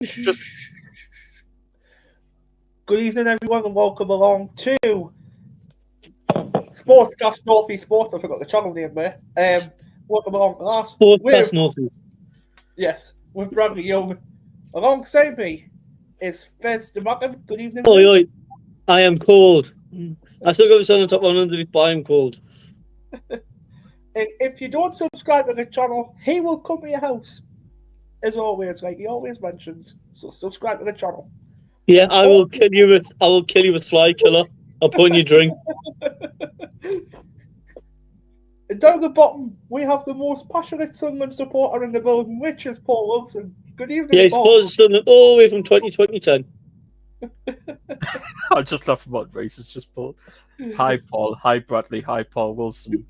Just Good evening, everyone, and welcome along to Sportscast Northeast Sport. I forgot the channel name there. Welcome along, class. Sportscast Northeast. Yes, with Bradley Young. Alongside me is Fez DeMackin. Good evening. Oi, oi. I am cold. I still got this on the top 100, but I am cold. And if you don't subscribe to the channel, he will come to your house. As always, like he always mentions. So subscribe to the channel. Yeah, I will kill you with fly killer. I'll put in your drink. And down the bottom, we have the most passionate Sunderland supporter in the building, which is Paul Wilson. Good evening, Yeah, I Paul. suppose something all the way from 2010. I just love what Reece has just put. Hi Paul, hi Bradley, hi Paul Wilson.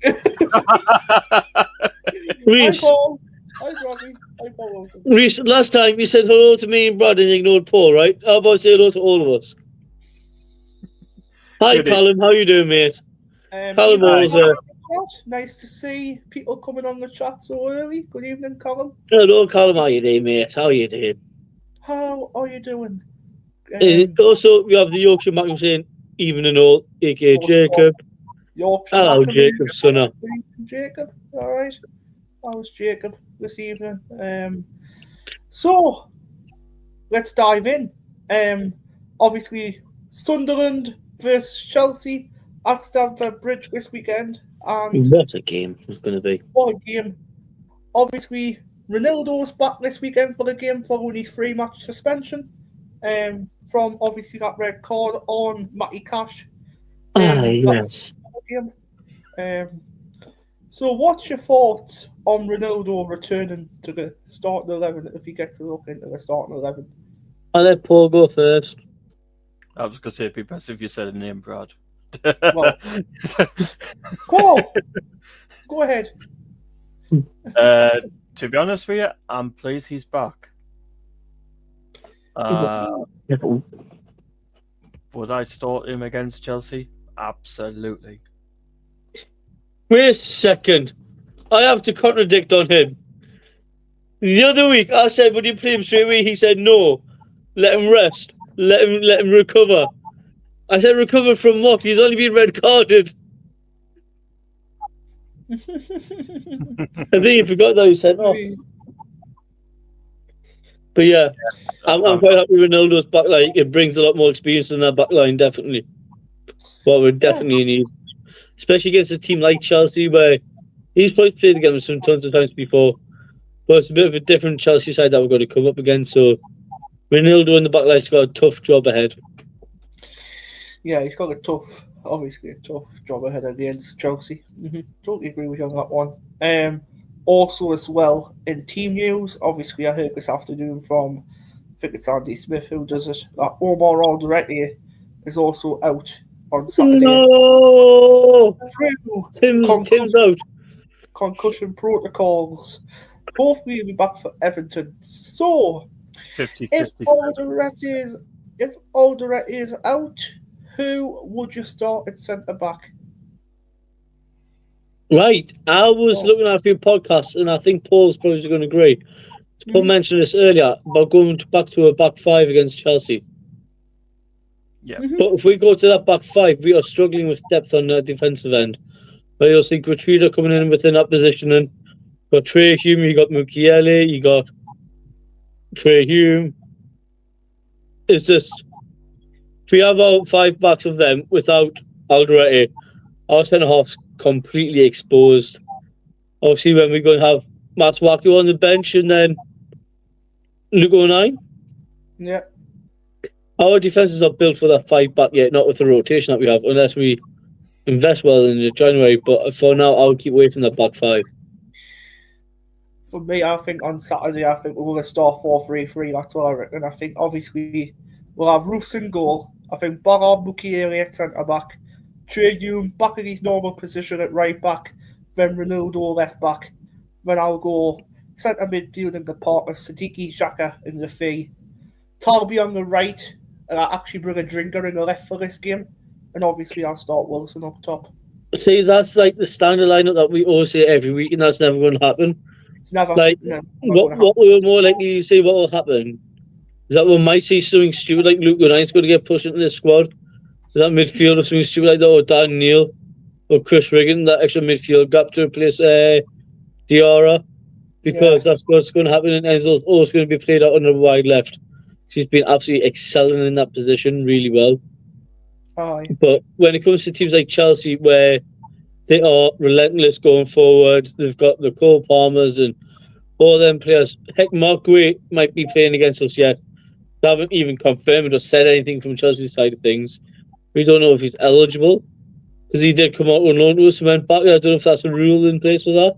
Reece, Hi, Paul. Hi, Bradley. Hi, Paul Wilson. Reece, last time you said hello to me and Brad and you ignored Paul, right? How about say hello to all of us? Hi, Good Callum. How you doing, mate? Callum Hi. was Nice to see people coming on the chat so early. Good evening, Callum. hello, Callum. How you doing, mate? How you doing? How are you doing? Also, we have the Yorkshire Mac saying evening all, aka Jacob. Yorkshire Hello, Mac- Jacob, sonner. Jacob, all right. How's Jacob this evening? So let's dive in. Obviously, Sunderland versus Chelsea at Stamford Bridge this weekend, and What a game it's going to be. what a game! Obviously, Ronaldo's back this weekend for the game following his 3-match suspension. From obviously that red card on Matty Cash. Yes. So what's your thoughts on Ronaldo returning to the starting 11 if you get to look into the starting 11? I'll let Paul go first. I was gonna say it'd be best if you said a name, Brad. Well, Paul, go ahead. To be honest with you, I'm pleased he's back. Would I start him against Chelsea? Absolutely. Wait a second. I have to contradict on him. The other week, I said, would you play him straight away? He said, no. Let him rest. Let him recover. I said, recover from what? He's only been red carded. I think he forgot that he sent off. But yeah, I'm quite happy with Ronaldo's back line. It brings a lot more experience in that back line, definitely. What we definitely need. Especially against a team like Chelsea, where he's probably played against them tons of times before. But it's a bit of a different Chelsea side that we're going to come up against. So Ronaldo in the back line's got a tough job ahead. Yeah, he's got a tough job ahead against Chelsea. Totally agree with you on that one. Also, as well, in team news, obviously I heard this afternoon from, I think it's Andy Smith who does it, that Omar Alderete is also out on Saturday. No! Tim's out. Concussion protocols. Hopefully he'll be back for Everton. So, 50-50. if Alderete is out, who would you start at centre-back? Right. I was looking at a few podcasts, and I think Paul's probably going to agree. Paul mentioned this earlier about going back to a back five against Chelsea. Yeah. But if we go to that back five, we are struggling with depth on the defensive end. But you'll see Gutrida coming in within that position. And you got Trey Hume, you got Mukiele, you got Trey Hume. It's just, if we have our 5 backs of them without Alderete, our centre half's completely exposed. Obviously, when we're going to have Masuaku on the bench and then Luke O'Nien. Yeah. Our defence is not built for that 5 back yet, not with the rotation that we have, unless we invest well in January. But for now, I'll keep away from that back 5. For me, I think on Saturday, I think we're going to start 4-3-3. That's what I reckon. I think obviously we'll have Roos in goal. I think Ballard, Mukiele at centre back, Trey Hume back in his normal position at right back, then Ronaldo left back. Then I'll go centre midfield in the partner, Siddiqui Xhaka in the fee, Talby on the right, and I'll actually bring a drinker in the left for this game. And obviously I'll start Wilson up top. See, that's like the standard lineup that we always say every week, and that's never going to happen. It's never like no, what we were more likely to see what will happen. Is that we might see something stupid like Luke Knight's going to get pushed into the squad? Is that midfield or something stupid like that, or Dan Neil or Chris Riggin, that extra midfield gap to replace Diarra? Because that's what's going to happen, and Enzo's always going to be played out on the wide left. She's been absolutely excelling in that position really well. Aye. But when it comes to teams like Chelsea, where they are relentless going forward, they've got the Cole Palmers and all them players. Heck, Mark Gray might be playing against us yet. They haven't even confirmed or said anything from Chelsea's side of things. We don't know if he's eligible, because he did come out on loan to us and went back. I don't know if that's a rule in place for that.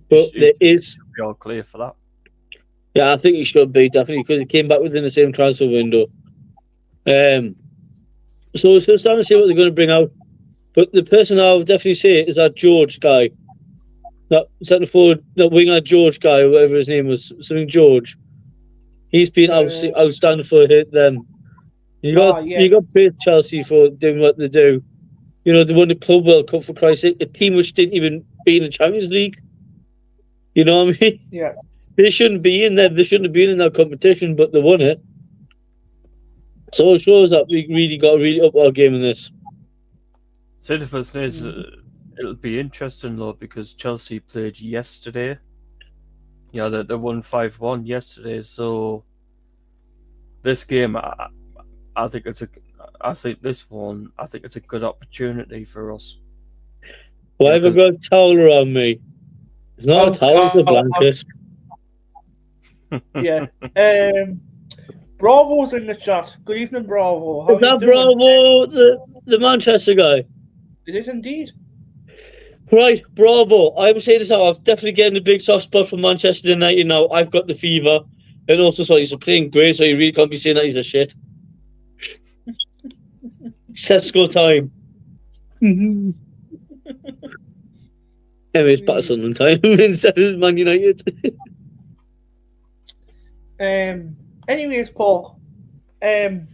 But there is. Be all clear for that. Yeah, I think he should be, definitely, because he came back within the same transfer window. So it's just starting to see what they're going to bring out. But the person I would definitely say is that George guy. That centre forward, that winger George guy, whatever his name was, something George. He's been obviously outstanding for them. You got to praise Chelsea for doing what they do. You know, they won the Club World Cup, for Christ's sake, a team which didn't even be in the Champions League. You know what I mean? Yeah. They shouldn't be in there. They shouldn't have been in that competition, but they won it. So it shows that we really got to really up our game in this. So the first thing is, it'll be interesting, though, because Chelsea played yesterday. Yeah, they won 5-1 yesterday. So this game, I think it's a good opportunity for us. Why have I got a towel around me? It's not a towel, it's a blanket. Yeah. Bravo's in the chat. Good evening, Bravo. Is that Bravo, the Manchester guy? It is indeed. Right, Bravo. I'm saying this out. I'm definitely getting a big soft spot for Manchester United now. I've got the fever. And also, so he's playing great, so you really can't be saying that he's a shit. Set score time. Anyways, back Sunderland time instead of Man United. Anyways, Paul, didn't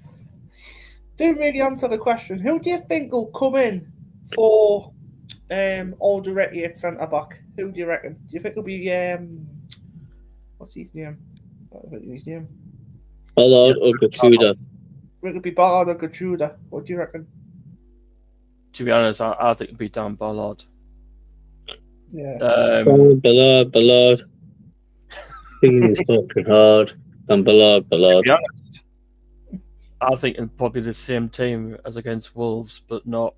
really answer the question. Who do you think will come in for Alderete at centre back? Who do you reckon? Do you think it'll be what's his name? Ballard or Gertruda? It'll be Ballard or Gertruda. What do you reckon? To be honest, I think it'll be Dan Ballard. Yeah. Ballard. He's fucking hard. And Ballard. To be honest, I think in probably the same team as against Wolves, but not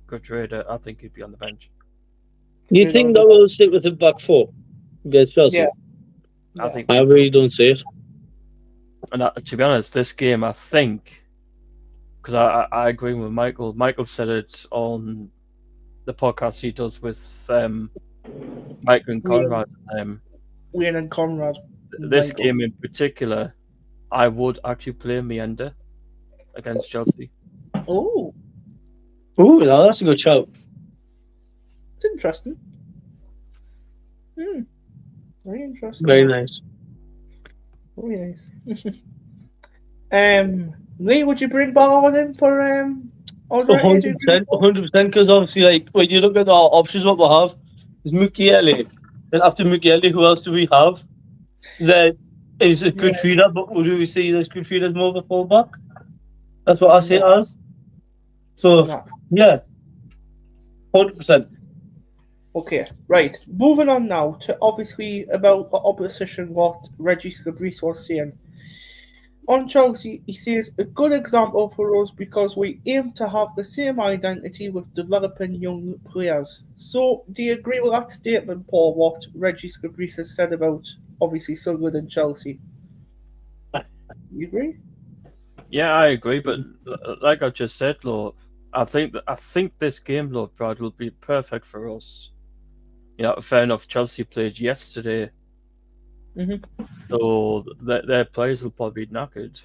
Gertruda. I think he'd be on the bench. You think that will stick with the back four against Chelsea? Yeah. I really don't see it. And to be honest, this game, I think, because I agree with Michael. Michael said it on the podcast he does with Mike and Conrad. Wayne and Conrad. This game in particular, I would actually play Meander against Chelsea. Oh, no, that's a good shout. it's interesting. Very interesting. Very nice. Very nice. Lee, would you bring Ballard in for 100%, because obviously, like, when you look at our options, what we have is Mukiele. Then after Mukiele, who else do we have? There is a good feeder, but do we see this good feeder as more of a fullback? That's what I see it as. So, yeah, 100%. Okay, right. Moving on now to obviously about the opposition, what Reggie Scabrice was saying. On Chelsea, he says, a good example for us because we aim to have the same identity with developing young players. So, do you agree with that statement, Paul, what Reggie Scabrice has said about, obviously, Sunderland and Chelsea? You agree? Yeah, I agree, but like I just said, Lord, I think this game, Lord Brad, will be perfect for us. You know, fair enough, Chelsea played yesterday. So their players will probably be knackered.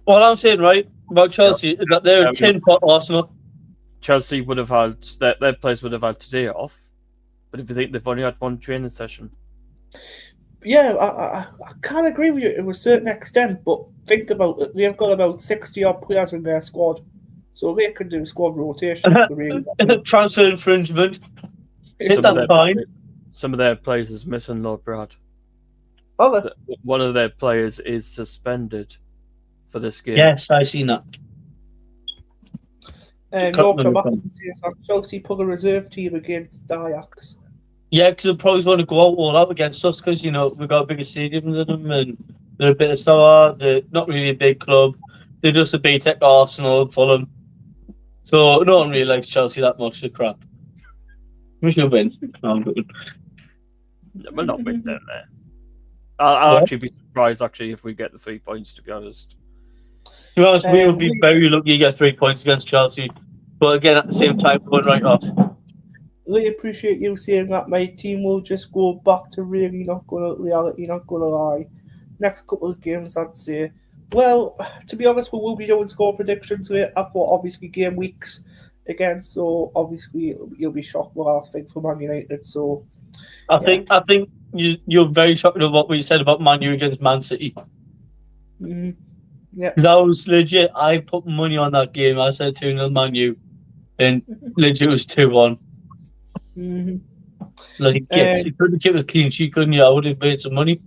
What I'm saying, right, about Chelsea is that they're a tin pot Arsenal. Chelsea would have had their players would have had today off, but if you think they've only had one training session, yeah, I can't agree with you to a certain extent. But think about it; they've got about 60-odd players in their squad, so they can do squad rotation. Transfer infringement. Hit that fine. Some of their players is missing, Lord Brad. Okay. that one of their players is suspended for this game. Yes, I seen that. Yorkshire Macklin says that Chelsea put a reserve team against Ajax. Yeah, because they probably want to go out all out against us because, you know, we've got a bigger stadium than them and they're a bit of sour. They're not really a big club. They're just a BTEC Arsenal, Fulham. So no one really likes Chelsea that much. They're crap. We should win. No, I'm good. We'll not win down there. I'll Yeah. actually be surprised if we get the 3 points, to be honest. To be honest, we would be very lucky to get 3 points against Chelsea. But again, at the same time, going right off. Really appreciate you saying that. My team will just go back to reality, not gonna lie. Next couple of games, I'd say. Well, to be honest, we will be doing score predictions later for obviously game weeks again. So obviously you'll be shocked what I think for Man United. So I think you're very shocked at what we said about Man U against Man City. yeah, That was legit. I put money on that game. I said 2-0 Man U, and legit was 2-1. Like, yes, you couldn't keep a clean sheet, couldn't you? I would have made some money.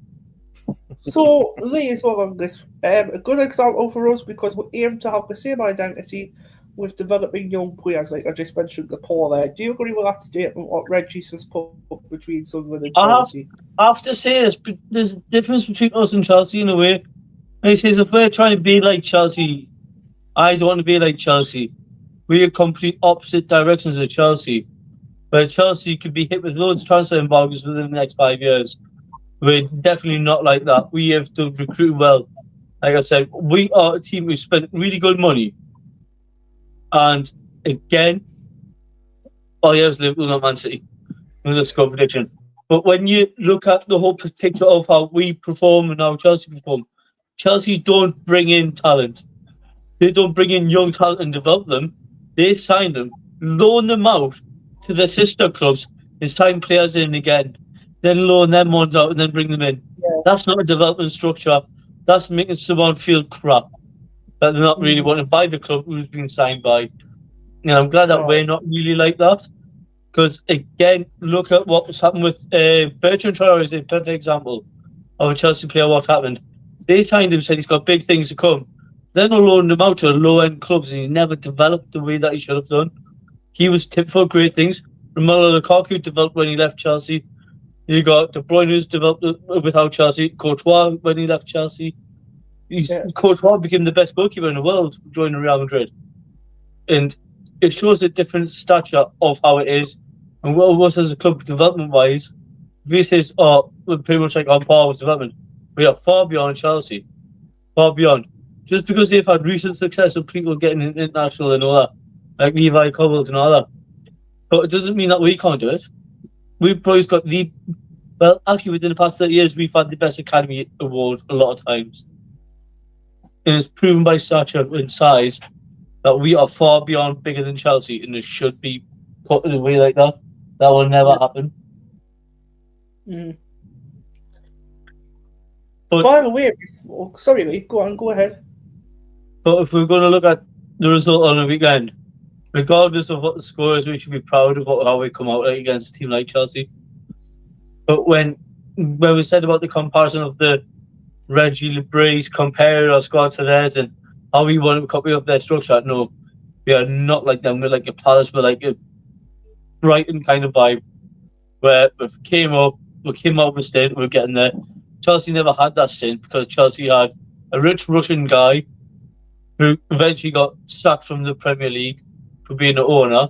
So Lee is well on this. A good example for us because we aim to have the same identity with developing young players, like I just mentioned before there. Do you agree with that statement, what Reggie has put between Sunderland and Chelsea? I have to say this, but there's a difference between us and Chelsea in a way. And he says, if we're trying to be like Chelsea, I don't want to be like Chelsea. We are complete opposite directions of Chelsea. Where Chelsea could be hit with loads of transfer embargoes within the next 5 years. We're definitely not like that. We have to recruit well. Like I said, we are a team who spent really good money. And again, oh yeah, it was Liverpool, not Man City. In the score prediction. But when you look at the whole picture of how we perform and how Chelsea perform, Chelsea don't bring in talent. They don't bring in young talent and develop them. They sign them, loan them out to their sister clubs, and sign players in again. Then loan them ones out and then bring them in. Yeah. That's not a development structure. That's making someone feel crap. That they're not really wanting to buy the club who's been signed by. And I'm glad that we're not really like that. Because, again, look at what was happened with Bertrand Traore is a perfect example of a Chelsea player, what happened. They signed him, said he's got big things to come. Then they loaned him out to low-end clubs and he never developed the way that he should have done. He was tipped for great things. Romelu Lukaku developed when he left Chelsea. You got De Bruyne who's developed without Chelsea. Courtois when he left Chelsea. Courtois became the best goalkeeper in the world joining Real Madrid. And it shows a different stature of how it is. And what was as a club development-wise, if he says, we're pretty much like on par with development, we are far beyond Chelsea. Far beyond. Just because they've had recent success of people getting international and all that, like Levi Cobbles and all that. But it doesn't mean that we can't do it. We've always got actually within the past 30 years, we've had the best academy award a lot of times. And it's proven by stature and size that we are far beyond bigger than Chelsea, and it should be put in a way like that. That will never happen. But, by the way, sorry, Lee, go ahead. But if we're going to look at the result on the weekend, regardless of what the score is, we should be proud of how we come out against a team like Chelsea. But when we said about the comparison of the Reggie Lebris comparing our squad to theirs and how we want to copy of their structure, no, we are not like them. We're like a Palace, we're like a Brighton kind of vibe, where if we came out with stint, we're getting there. Chelsea never had that stint because Chelsea had a rich Russian guy who eventually got sacked from the Premier League for being the owner.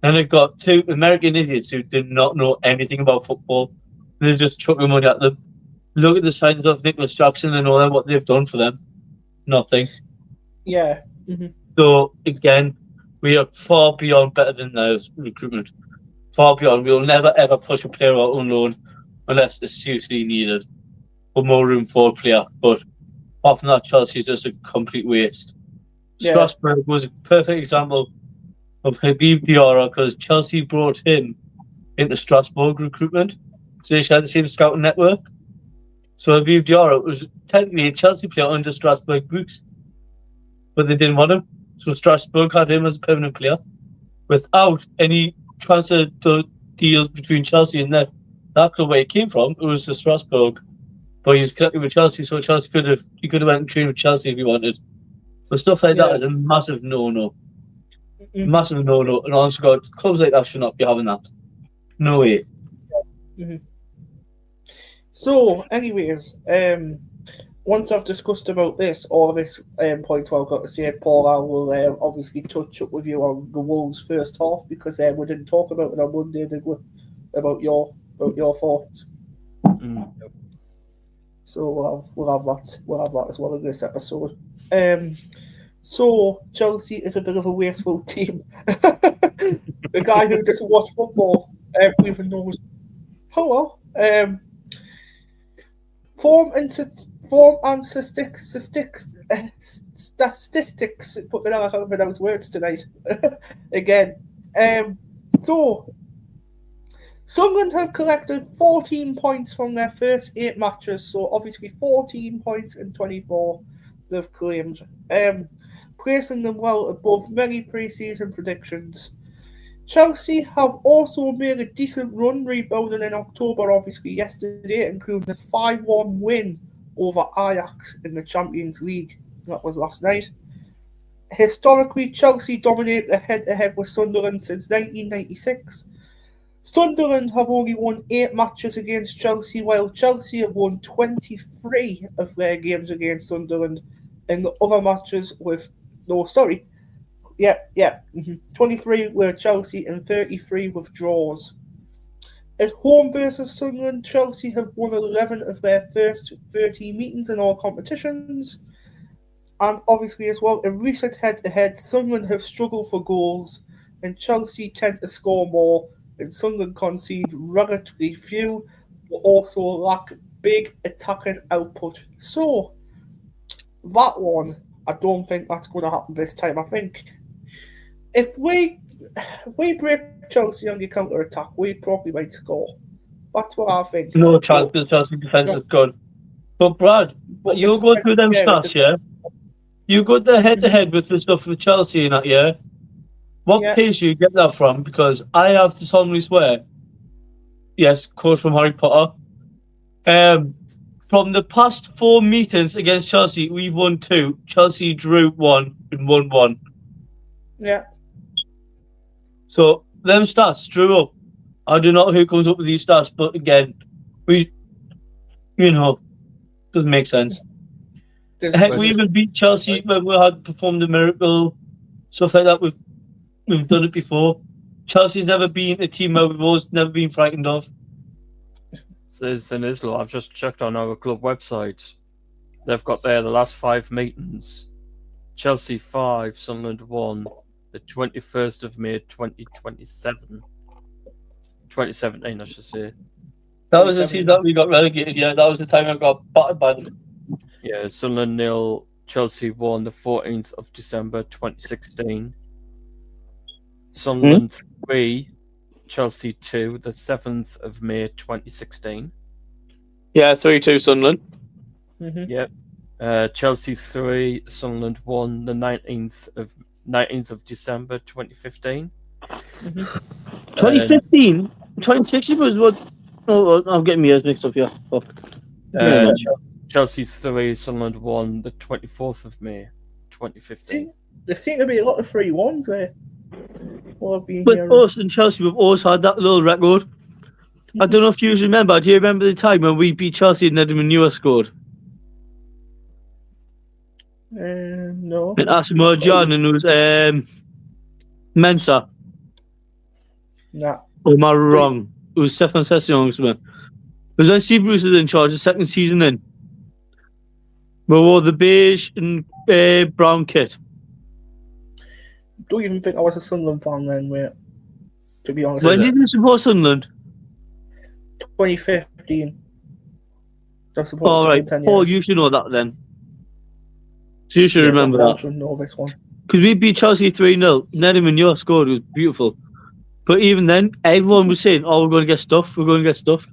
And they've got two American idiots who did not know anything about football. They're just chucking money at them. Look at the signs of Nicholas Jackson and all that, what they've done for them. Nothing. Yeah. So, again, we are far beyond better than those recruitment. Far beyond. We'll never, ever push a player out on loan unless it's seriously needed. For more room for a player. But apart from that, Chelsea is just a complete waste. Yeah. Strasbourg was a perfect example of Habib Diarra because Chelsea brought him into Strasbourg recruitment. So they had the same scouting network. So Habib Diarra was technically a Chelsea player under Strasbourg books. But they didn't want him. So Strasbourg had him as a permanent player without any transfer deals between Chelsea and that club where he came from. It was the Strasbourg but he's connected with Chelsea, so Chelsea you could have went and trained with Chelsea if you wanted. But stuff like that Yeah. is a massive no-no. Mhm. Massive no-no. And honestly, God, clubs like that should not be having that. No way. So, anyways, once I've discussed about this, all this point I've got to say, Paul, I will obviously touch up with you on the Wolves first half because we didn't talk about it on Monday, did we? About your thoughts. Mm. So we'll have that as well in this episode. So Chelsea is a bit of a wasteful team. The guy who doesn't watch football even knows. Oh well. Form and statistics. Put I can't pronounce words tonight. Again. So Sunderland have collected 14 points from their first 8 matches, so obviously 14 points in 24 they've claimed, placing them well above many pre-season predictions. Chelsea have also made a decent run, rebounding in October, obviously yesterday, including a 5-1 win over Ajax in the Champions League. That was last night. Historically, Chelsea dominate the head-to-head with Sunderland since 1996. Sunderland have only won 8 matches against Chelsea, while Chelsea have won 23 of their games against Sunderland. In the other matches 23 were Chelsea and 33 with draws. At home versus Sunderland, Chelsea have won 11 of their first 30 meetings in all competitions. And obviously as well, in recent head-to-head, Sunderland have struggled for goals and Chelsea tend to score more, and Sunderland concede relatively few, but also lack big attacking output. So, that one, I don't think that's going to happen this time. I think if we break Chelsea on the counter-attack, we probably might score. That's what I think. No chance because Chelsea defence is good. But Brad, you go through them stats, yeah? You go the head-to-head with the stuff with Chelsea and that, yeah? What page do you get that from? Because I have to solemnly swear, yes, quote from Harry Potter, from the past 4 meetings against Chelsea, we've won 2. Chelsea drew 1 and won 1. Yeah. So, them stats drew up. I don't know who comes up with these stats, but again, doesn't make sense. Heck, we even beat Chelsea when we had performed a miracle, stuff like that. We've done it before. Chelsea's never been a team where we've always never been frightened of. So the thing is, I've just checked on our club website. They've got there the last 5 meetings. Chelsea 5, Sunderland 1, the 21st of May 2017, I should say. That was the season that we got relegated, yeah. That was the time I got battered by them. Yeah, Sunderland 0, Chelsea 1, the 14th of December 2016. Sunderland 3, Chelsea 2, the 7th of May 2016. Yeah, 3-2 Sunderland. Yep. Chelsea 3, Sunderland 1, the 19th of December 2015. 2015? 2016 was what? Oh, I'm getting my ears mixed up here. Chelsea 3, Sunderland 1, the 24th of May 2015. There seem to be a lot of 3-1s there. But us and Chelsea, we've always had that little record. I don't know if you remember. Do you remember the time when we beat Chelsea and Edmund Newer scored? No. And Asamoah Gyan and it was Mensah. Nah. Or am I wrong? It was Stefan Session. It was when Steve Bruce was in charge the second season in. We wore the beige and brown kit. Don't even think I was a Sunderland fan then, mate. To be honest. When did you support Sunderland? 2015. All right. Oh, you should know that then. So you should remember that. I should know this one. Because we beat Chelsea 3-0. Nedum and your scored. It was beautiful. But even then, everyone was saying, oh, we're going to get stuff. We're going to get stuff.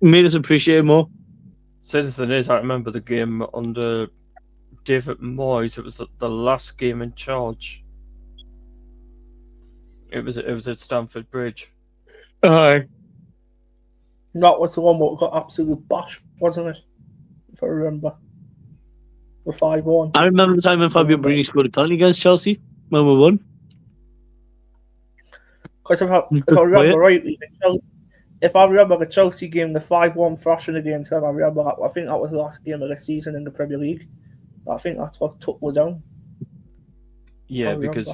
It made us appreciate it more. So the thing is, I remember the game under David Moyes. It was the last game in charge. It was at Stamford Bridge. Aye. That was the one that got absolutely bashed, wasn't it? If I remember. The 5-1. I remember the time when Fabio Brini scored a penalty against Chelsea when we won. Because if I remember rightly, if I remember the Chelsea game, the 5-1 thrashing against them, I remember that. I think that was the last game of the season in the Premier League. I think that's what took us down. Yeah, because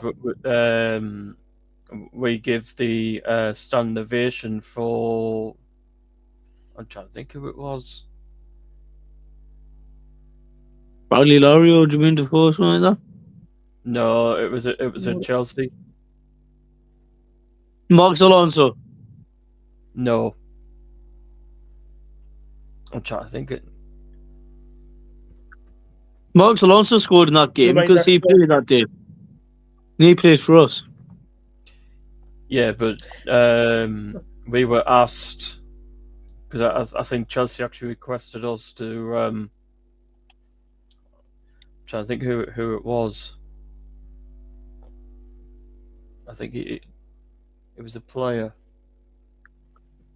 we give the standing ovation for. I'm trying to think who it was. Bradley Laurie or Jermaine Defoe or something like that. No, it was at Chelsea. Marcos Alonso. No. I'm trying to think it. Marcos Alonso scored in that game because he played that day. And he played for us. Yeah, but we were asked because I think Chelsea actually requested us to. I'm trying to think who it was. I think it was a player.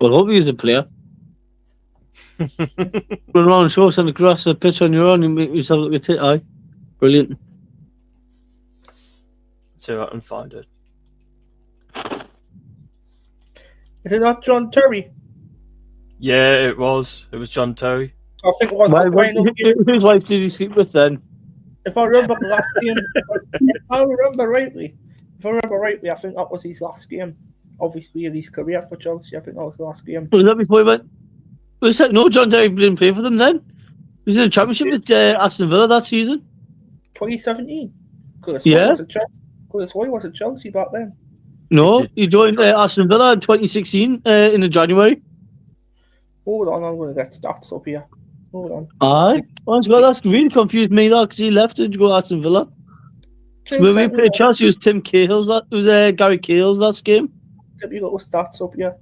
Well, I hope he was a player. Run around shorts on the grass, a pitch on your own, and make yourself look a tit eye. Brilliant. See if I can find it. Is it not John Terry? Yeah, it was. It was John Terry. I think it was. Whose wife did he sleep with then? If I remember the last game, if I remember rightly, I think that was his last game. Obviously, in his career for Chelsea, I think that was the last game. Was that before he went? Was that no? John Terry didn't play for them then. He was in the Championship with Aston Villa that season. 2017. Yeah. Why was it Chelsea back then? No, he joined Aston Villa in 2016 in the January. Hold on, I'm going to get stats up here. Hold on. Aye. That's really confused me though, because he left to go to Aston Villa. So when we played Chelsea, it was Tim Cahill's. It was Gary Cahill's last game. Get me little stats up here.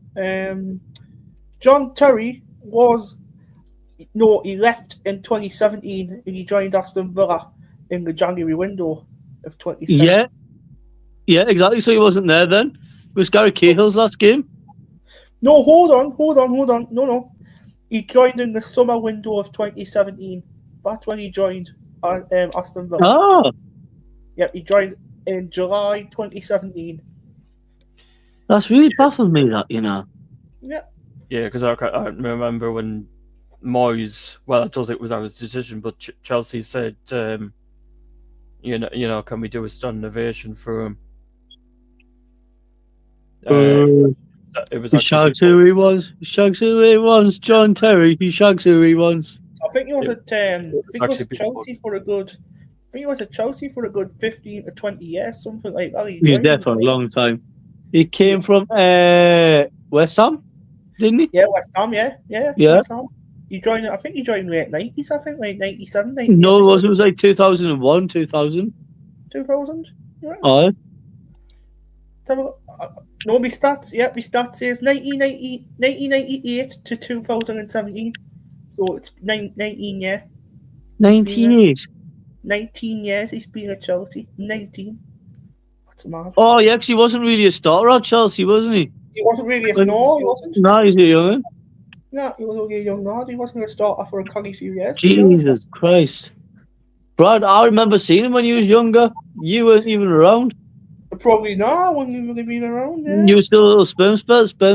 John Terry he left in 2017 and he joined Aston Villa in the January window of 2017. Yeah, exactly. So he wasn't there then. It was Gary Cahill's last game. No, hold on. No. He joined in the summer window of 2017. That's when he joined Aston Villa. Ah. Yeah, he joined in July 2017. That's really baffled me, that, you know. Yeah. Yeah, because I remember when Moyes, well, I don't think it was our decision, but Chelsea said, you know, can we do a standing ovation for him? It was. He shags who he was. He shags who he wants. John Terry. He shags who he wants. I think he was at Chelsea for a good. I think he was at Chelsea for a good 15 to 20 years, something like that. He was there for a long time. He came from West Ham, didn't he? Yeah, West Ham. Yeah. West Ham. He joined. I think he joined late 90s. I think like 97, 98. No, it was like 2001, 2000. 2000. Yeah. Aye. No, my stats. Yeah, my stats says 1998 to 2017. So it's 19 years. 19 years. 19 years he's been at Chelsea. 19. That's mad. Oh, yeah, because he wasn't really a starter at Chelsea, wasn't he? He wasn't really he wasn't. No, he's a young. No, he was only a young lad. He wasn't a starter for a few years. Jesus Christ. Brad, I remember seeing him when he was younger. You weren't even around. Probably not. I wouldn't even have been around. Yeah. You were still a little sperm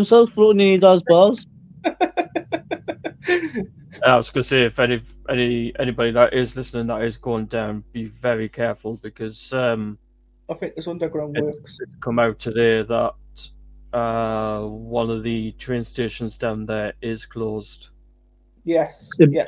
cells floating in your dad's bars. I was going to say, if anybody that is listening that is going down, be very careful because I think there's underground works. It's come out today that one of the train stations down there is closed. Yes. Yeah.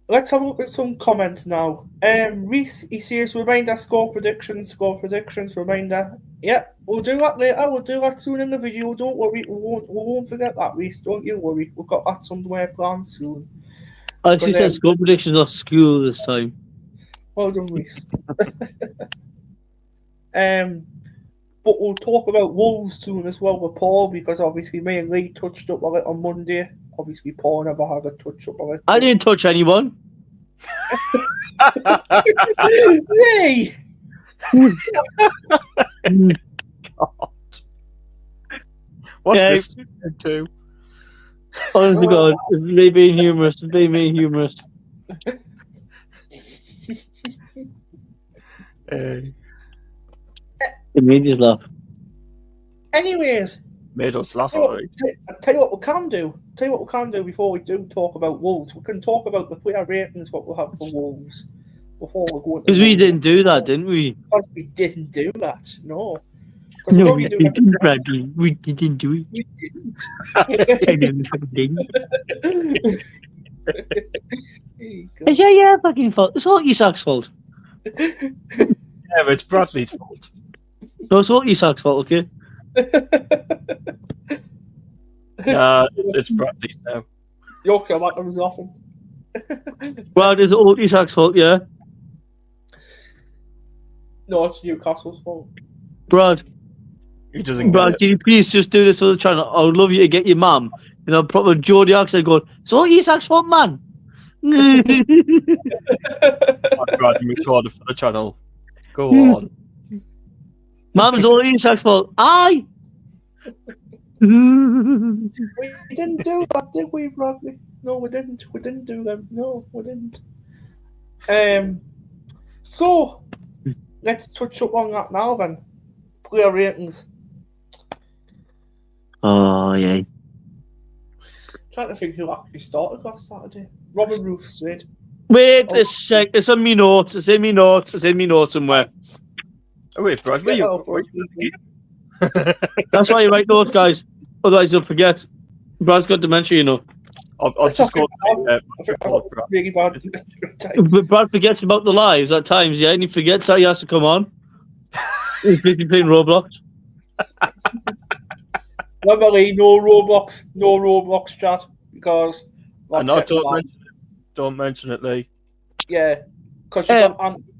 Let's have a look at some comments now. Reese, he says, reminder, score predictions, reminder. Yeah, we'll do that later. We'll do that soon in the video. Don't worry, we won't forget that, Reese. Don't you worry. We've got that somewhere planned soon. I actually said score predictions are school this time. Well done, Reese. But we'll talk about Wolves soon as well with Paul, because obviously me and Lee touched up on it on Monday. Obviously, Paul never had a touch up on it. I didn't touch anyone. Hey! God. What's Yeah. this to? Honest to God, it's me being humorous. It's me being humorous. It made you laugh. Anyways, Made us I'll laugh, tell you what- alright. I'll tell you what we can do. Tell you what we can do before we do talk about Wolves. We can talk about the player ratings, what we'll have for Wolves before we go into Because we Wolves. didn't do that, didn't we? Because we didn't do that. No. 'Cause we're No, only we doing didn't, it- Bradley. We didn't do it. We didn't. I never fucking did. There you go. It's your fucking fault. It's all Isaac's fault. Yeah, but it's Bradley's fault. No, it's all Isaac's fault, okay? Nah, it's Bradley's now. Yorkshire like was laughing. Brad, it's all Isaac's fault, yeah? No, it's Newcastle's fault. Brad, He doesn't get Brad, it. can you please just do this for the channel? I would love you to get your mum, proper Geordie accent going, it's all Isaac's fault, man. Brad, you recorded for the channel. Go on. Mum, it's all Isaac's fault. Aye! We didn't do that, did we, Bradley? No, we didn't. We didn't do them. No, we didn't. So let's touch up on that now then. Player ratings. Oh, yeah. Trying to think who actually started last Saturday. Robin Roofs did. Wait a sec. It's in me notes. It's in me notes. It's in me notes somewhere. Oh, wait, Brad, where Yeah, you? That's why you write notes, guys. Otherwise, you'll forget. Brad's got dementia, you know. I'll just go. I think I got Brad. really bad. But Brad forgets about the lives at times, yeah, and he forgets that he has to come on. He's busy playing Roblox. Remember, Lee, no Roblox chat because. I know, that's don't mention it, Lee. Yeah, because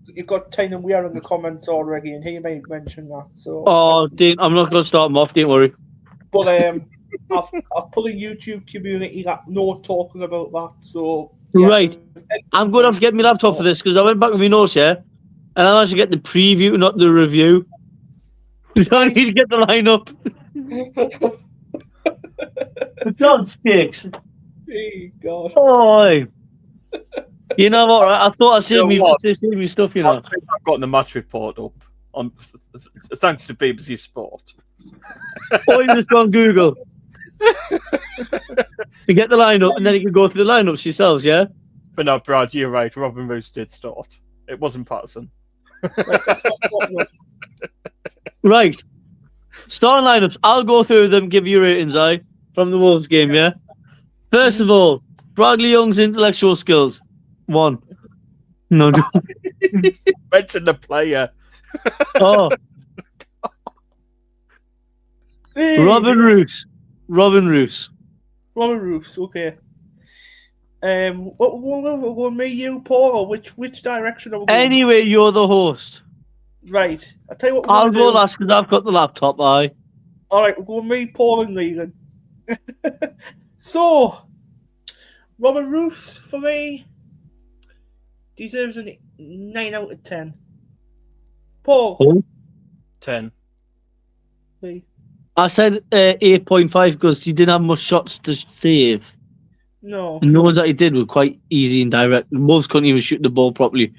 you've got Tynan Weir in the comments already, and he may mention that. So. Oh, Dean, I'm not going to start him off, don't worry. But I've put a YouTube community that no talking about that. So. Yeah. Right. I'm going to have to get my laptop for this because I went back with my notes, yeah, and I actually get the preview, not the review. So I need to get the lineup. For God's sakes. Hey, God. Oh, you know what? Right? I thought I saved You know what? me stuff, you know. I've gotten the match report up on thanks to BBC Sport. Or you just go on Google. You get the lineup, and then you can go through the lineups yourselves, yeah? But no, Brad, you're right. Robin Roos did start. It wasn't Patterson. Right. Starting lineups. I'll go through them, give you ratings, from the Wolves game, yeah? First of all, Bradley Young's intellectual skills. 1. No. Mention the player. Oh. Hey, Robin Roofs. Robin Roofs. Robin Roofs, okay. What me, you, Paul, or which direction are we going? Anyway, you're the host. Right. I'll tell you what we're I'll gonna go do. last because I've got the laptop, Alright, we're going me, Paul, and Lee then. So, Robin Roofs, for me, deserves a 9 out of 10. Paul, Oh. 10. Lee. I said 8.5 because he didn't have much shots to save. No. And the ones that he did were quite easy and direct. Wolves couldn't even shoot the ball properly. It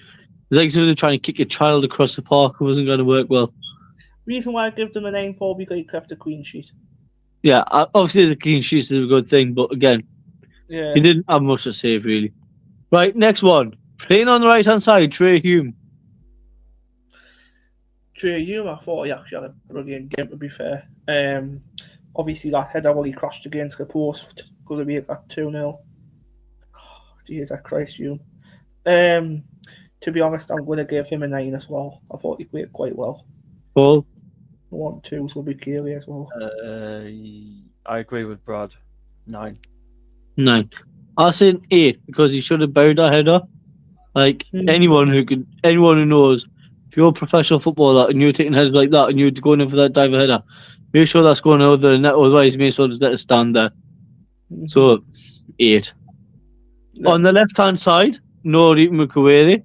was like somebody trying to kick a child across the park. It wasn't going to work well. Reason why I give them a 9, Paul, because he kept a clean sheet. Yeah, obviously the clean sheets is a good thing, but again, Yeah. he didn't have much to save, really. Right, next one. Playing on the right-hand side, Trey Hume. Trey Hume, I thought he actually had a brilliant game, to be fair. Obviously, that header while he crashed against the post could have been at 2-0. Jesus Christ, Hume. To be honest, I'm going to give him a 9 as well. I thought he played quite well. Paul. 1, 2 will be Keely as well. Uh, I agree with Brad. 9. 9. I said 8 because he should have buried that header. Like anyone who knows, if you're a professional footballer and you're taking headers like that and you're going in for that diver header, make sure that's going over the net. Otherwise, may as well just let it stand there. So 8. Yeah. On the left-hand side, Nori Mukwere.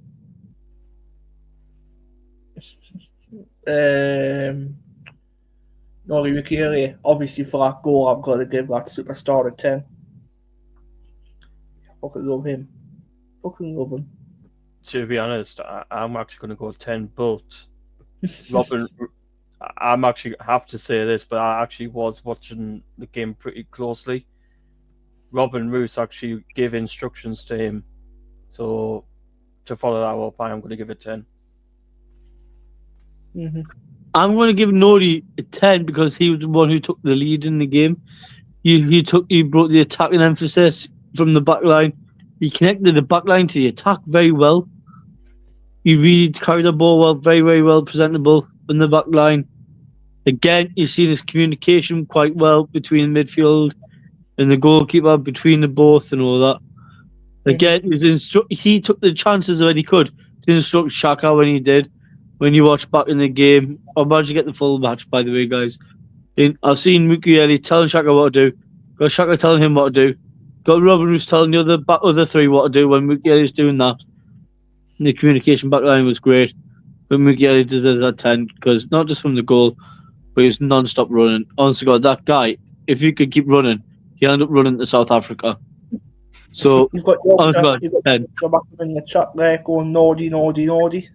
Nori Mukele, obviously for that goal, I'm going to give that superstar a 10. Fucking love him. Fucking love him. To be honest, I'm actually going to go 10, but Robin, I'm actually have to say this, but I actually was watching the game pretty closely. Robin Roos actually gave instructions to him, so to follow that up, I'm going to give it 10. Mm-hmm. I'm going to give Nori a 10 because he was the one who took the lead in the game. He brought the attacking emphasis from the back line. He connected the back line to the attack very well. He really carried the ball well, very, very well presentable in the back line. Again, you've seen his communication quite well between midfield and the goalkeeper, between the both and all that. Again, he took the chances that he could to instruct Xhaka when he did. When you watch back in the game, I'm about to get the full match, by the way, guys. I've seen Mukiele telling Xhaka what to do. Got Xhaka telling him what to do. Got Robin who's telling the other three what to do when Mukiele's doing that. And the communication back line was great. But Mukiele deserves that 10 because not just from the goal, but he's non-stop running. Honestly, God, that guy, if he could keep running, he'll end up running to South Africa. So, You've got honestly, God, you've got 10. back in the chat there going Nordy. Noddy.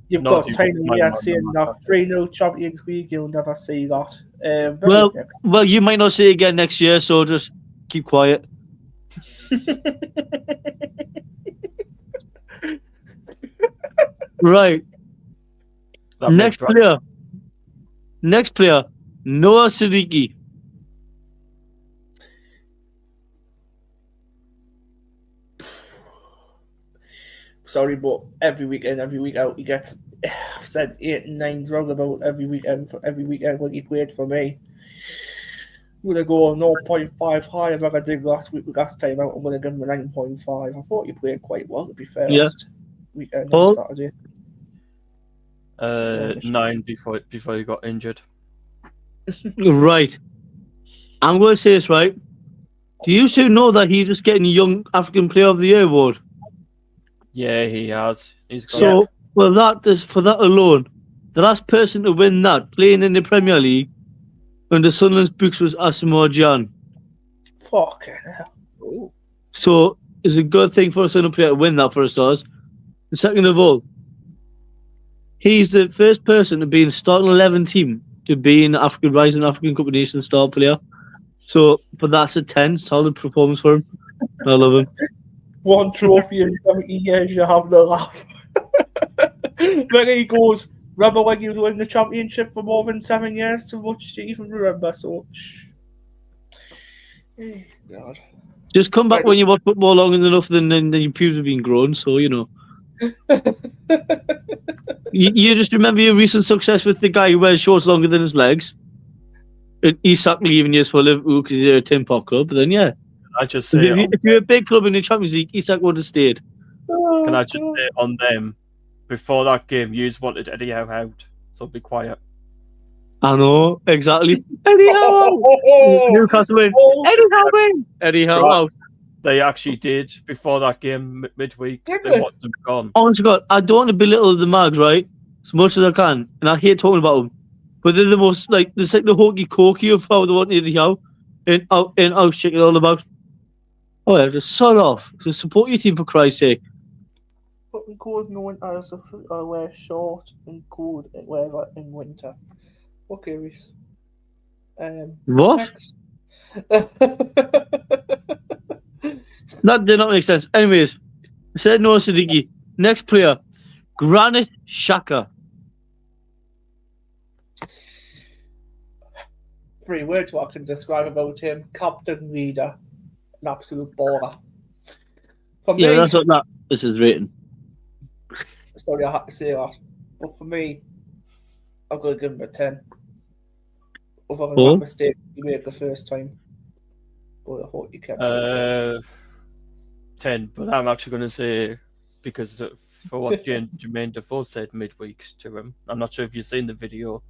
You've Nordy got Tiny was my here man, saying man. that 3-0 Champions League, you'll never see that. Well, you might not see it again next year, so just keep quiet. Right. That Next made player, Noah Siddiqui. Sorry, but every week in, every week out, he gets, I've said 8 and 9 roundabout every weekend when he played for me. I'm going to go 0.5 higher than I did last time out. I'm going to give him a 9.5. I thought he played quite well, to be fair, Yeah. last weekend Paul? on Saturday. 9 before he got injured. Right. I'm going to say this, right? Do you two know that he's just getting Young African Player of the Year award? Yeah, he has. He's got So, for that alone, the last person to win that playing in the Premier League under Sunderland's books was Asamoah Gyan. Fucking hell. So, it's a good thing for a Sunderland player to win that for a stars. And second of all, he's the first person to be in a starting 11 team to be in the Rising African Cup of Nations star player. So, for that's a 10, solid performance for him. I love him. One trophy in 70 years, you have the laugh. Then he goes, remember when you win the championship for more than 7 years? Too much to even remember, so... God. Just come back when you watch football long enough, then your pubes have been grown, so, you know. you just remember your recent success with the guy who wears shorts longer than his legs. And Isak leaving you for Liverpool because you're a tin pot club, but then yeah. I just say If you're a big club in the Champions League, Isak would have stayed. Can I just say on them, before that game, you wanted Eddie Howe out, so be quiet. I know, exactly. Eddie Howe out! Newcastle win. Eddie Howe win! Eddie Howe Right. out. They actually did before that game midweek. Did They they? wanted him gone. Honest to God, I don't want to belittle the Mags, right? As much as I can. And I hate talking about them. But they're the most, it's like the hokey cokey of how they want Eddie Howe. And I'll shake it all about. Oh, yeah, just sod off. Just support your team for Christ's sake. Fucking cold in winter, so I wear short and cold and weather in winter. Okay, Reese. What? Next. That did not make sense. Anyways, I said Noah Siddiqui. Next player, Granit Xhaka. 3 words what I can describe about him. Captain, leader, an absolute baller. For me, Yeah, that's what that is his rating. sorry I had to say that. But for me, I'm going to give him a 10. Other than Oh. that mistake he made the first time. But I thought you kept it. 10, but I'm actually going to say, because for what Jermaine Defoe said midweek to him, I'm not sure if you've seen the video,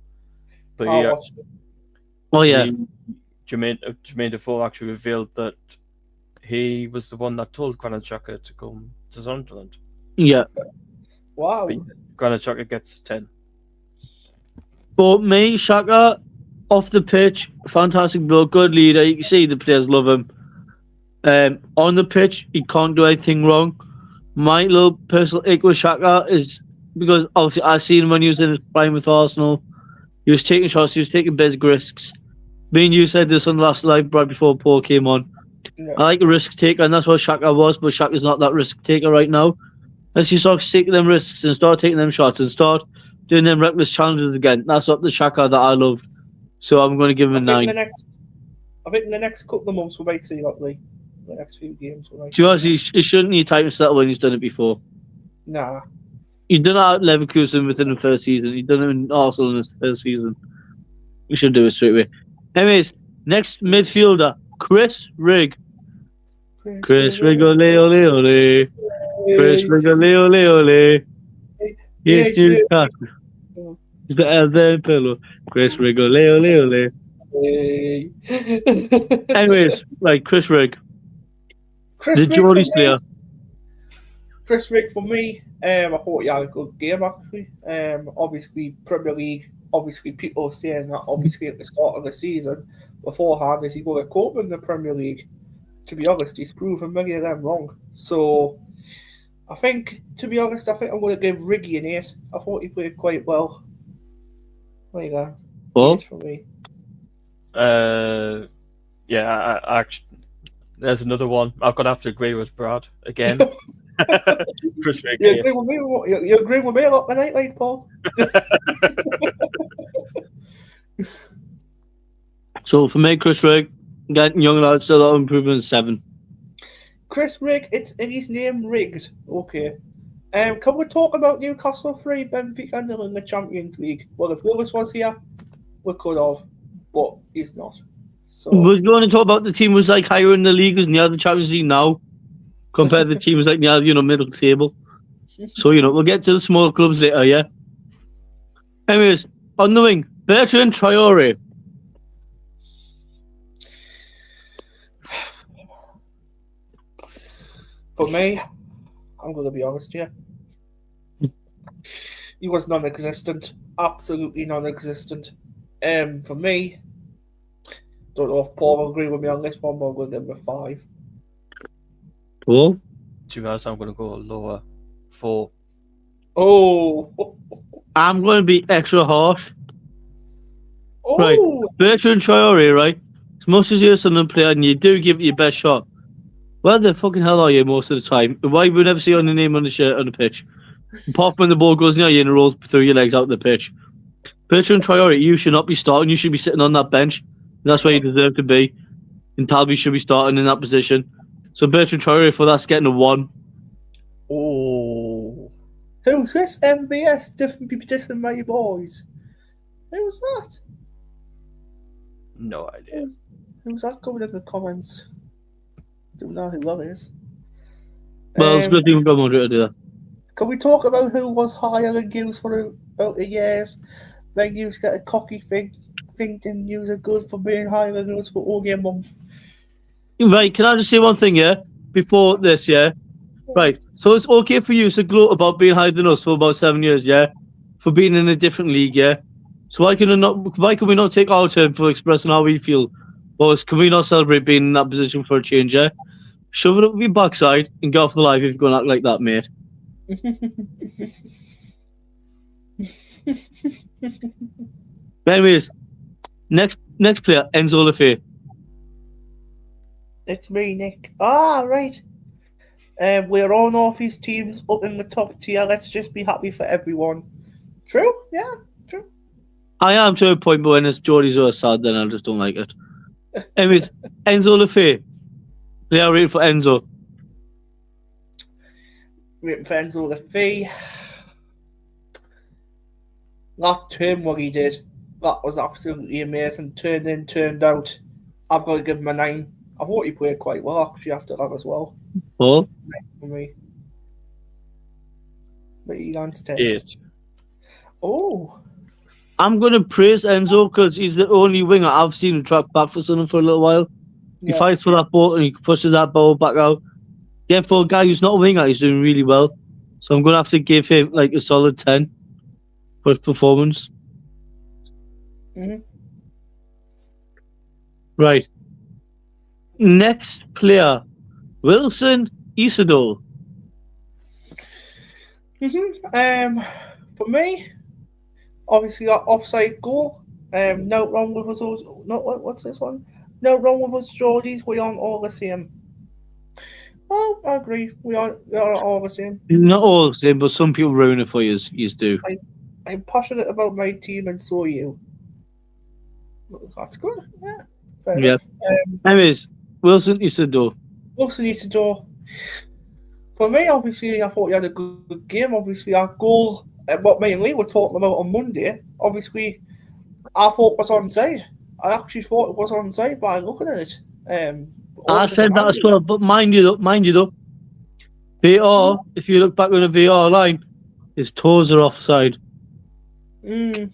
but I yeah, watched it. Oh, yeah. Jermaine Defoe actually revealed that he was the one that told Granit Xhaka to come to Sunderland. Yeah. Wow. But Granit Xhaka gets 10. But me, Shaka, off the pitch, fantastic bloke, good leader. You can see the players love him. On the pitch, he can't do anything wrong. My little personal ick with Shaka is because obviously I seen him when he was in his prime with Arsenal. He was taking shots, he was taking big risks. Me and you said this on the last live right before Paul came on. Yeah. I like a risk taker, and that's what Shaka was, but Shaka's not that risk taker right now. As you start taking them risks and start taking them shots and start doing them reckless challenges again, that's what the Shaka that I loved. So I'm going to give him a I think 9. in the next couple of months we might see that, Lee. The next few games we might. To be honest, he shouldn't need time to settle when he's done it before. Nah. He done it at Leverkusen within the first season. He done it in Arsenal in his first season. He should do it straight away. Anyways, next midfielder, Chris Rigg. Chris Rigg, ole, ole, ole. Chris Rigg, ole, ole, ole. Yes, Newcastle. He's better than Pillow. Chris Rigg, ole, ole, ole. Anyways, right, Chris Rigg. The Geordie Slayer. Chris Rigg for me, I thought he had a good game actually. Obviously Premier League, obviously people are saying that obviously at the start of the season beforehand is he going to cope in the Premier League. To be honest, he's proven many of them wrong. So I think, to be honest, I'm going to give Riggy an 8. I thought he played quite well. There you go. Well, 8 for me. Yeah, I actually, there's another one. I've got to have to agree with Brad again. Chris Rigg. You agree with me? You agree with me a lot tonight, like Paul? so for me, Chris Rigg, getting young lads still out improvement 7. Chris Rigg, it's in his name, Riggs. Okay. Can we talk about Newcastle 3, Benfica in the Champions League? Well, if Willis was here, we could have, but he's not. So Was going to talk about the team was like higher in the league as near the Champions League now, compared to the teams like near middle table. So we'll get to the small clubs later, yeah. Anyways, on the wing, Bertrand Traore. For me, I'm going to be honest here. He was non-existent, absolutely non-existent. For me, don't know if Paul will agree with me on this one, but I'm going to give him a 5. Paul? To be honest, I'm going to go lower. 4. Oh, I'm going to be extra harsh. oh, Right. Bertrand Traore, right? As much as you're a Sunderland player and you do give it your best shot, where the fucking hell are you most of the time? Why we never see your name on the shirt on the pitch? Apart from when the ball goes near you and it rolls through your legs out the pitch. Bertrand Traore, you should not be starting. You should be sitting on that bench. That's where you deserve to be. And Talby should be starting in that position. So Bertrand Traore, for that's getting a 1. Oh. who's this MBS? Different people dissing my boys. Who's that? No idea. Who's that coming in the comments? Don't know who that is. Well, it's good thing we've got Modric to do that. Can we talk about who was higher than Hughes for about a years? Then Hughes get a cocky thing, thinking Hughes are good for being higher than us for only a month. Right, can I just say one thing, yeah? Before this, yeah? Right, so it's okay for you to gloat about being higher than us for about 7 years, yeah? For being in a different league, yeah? So why can we not take our turn for expressing how we feel? Or can we not celebrate being in that position for a change, yeah? Shove it up your backside and get off the life if you're going to act like that, mate. But anyways, next player, Enzo Lefebvre. It's me, Nick. Ah, right. We're on off his teams up in the top tier. Let's just be happy for everyone. True? Yeah, true. I am to a point, but when it's Geordie's who are sad, then I just don't like it. Anyways, Enzo Lefebvre. They are rated for Enzo. Rating for Enzo Lefebvre. That term, what he did, that was absolutely amazing. Turned in, turned out. I've got to give him a 9. I thought he played quite well actually after that as well. Paul? For me. But he lands 10. 8. Oh. I'm going to praise Enzo because he's the only winger I've seen who track back for something for a little while. He fights for that ball and he pushes that ball back out. Yeah, for a guy who's not a winger, he's doing really well. So I'm going to have to give him like a solid 10 for his performance. Mhm. Right. Next player, Wilson Isidore. For me, obviously got offside goal. No wrong with us. No, what's this one? No wrong with us, Geordies. We aren't all the same. Well, I agree. We are all the same. Not all the same, but some people ruin it for you. You do. I'm passionate about my team, and so are you. That's good. Yeah, fair Yeah. enough. Anyways, Wilson Isidore. Wilson Isidore. For me, obviously, I thought he had a good game. Obviously, our goal, what me and Lee were talking about on Monday, obviously, I thought was onside. I actually thought it was onside by looking at it. I said that as well, but mind you though, VR, if you look back on the VR line, his toes are offside. Mm,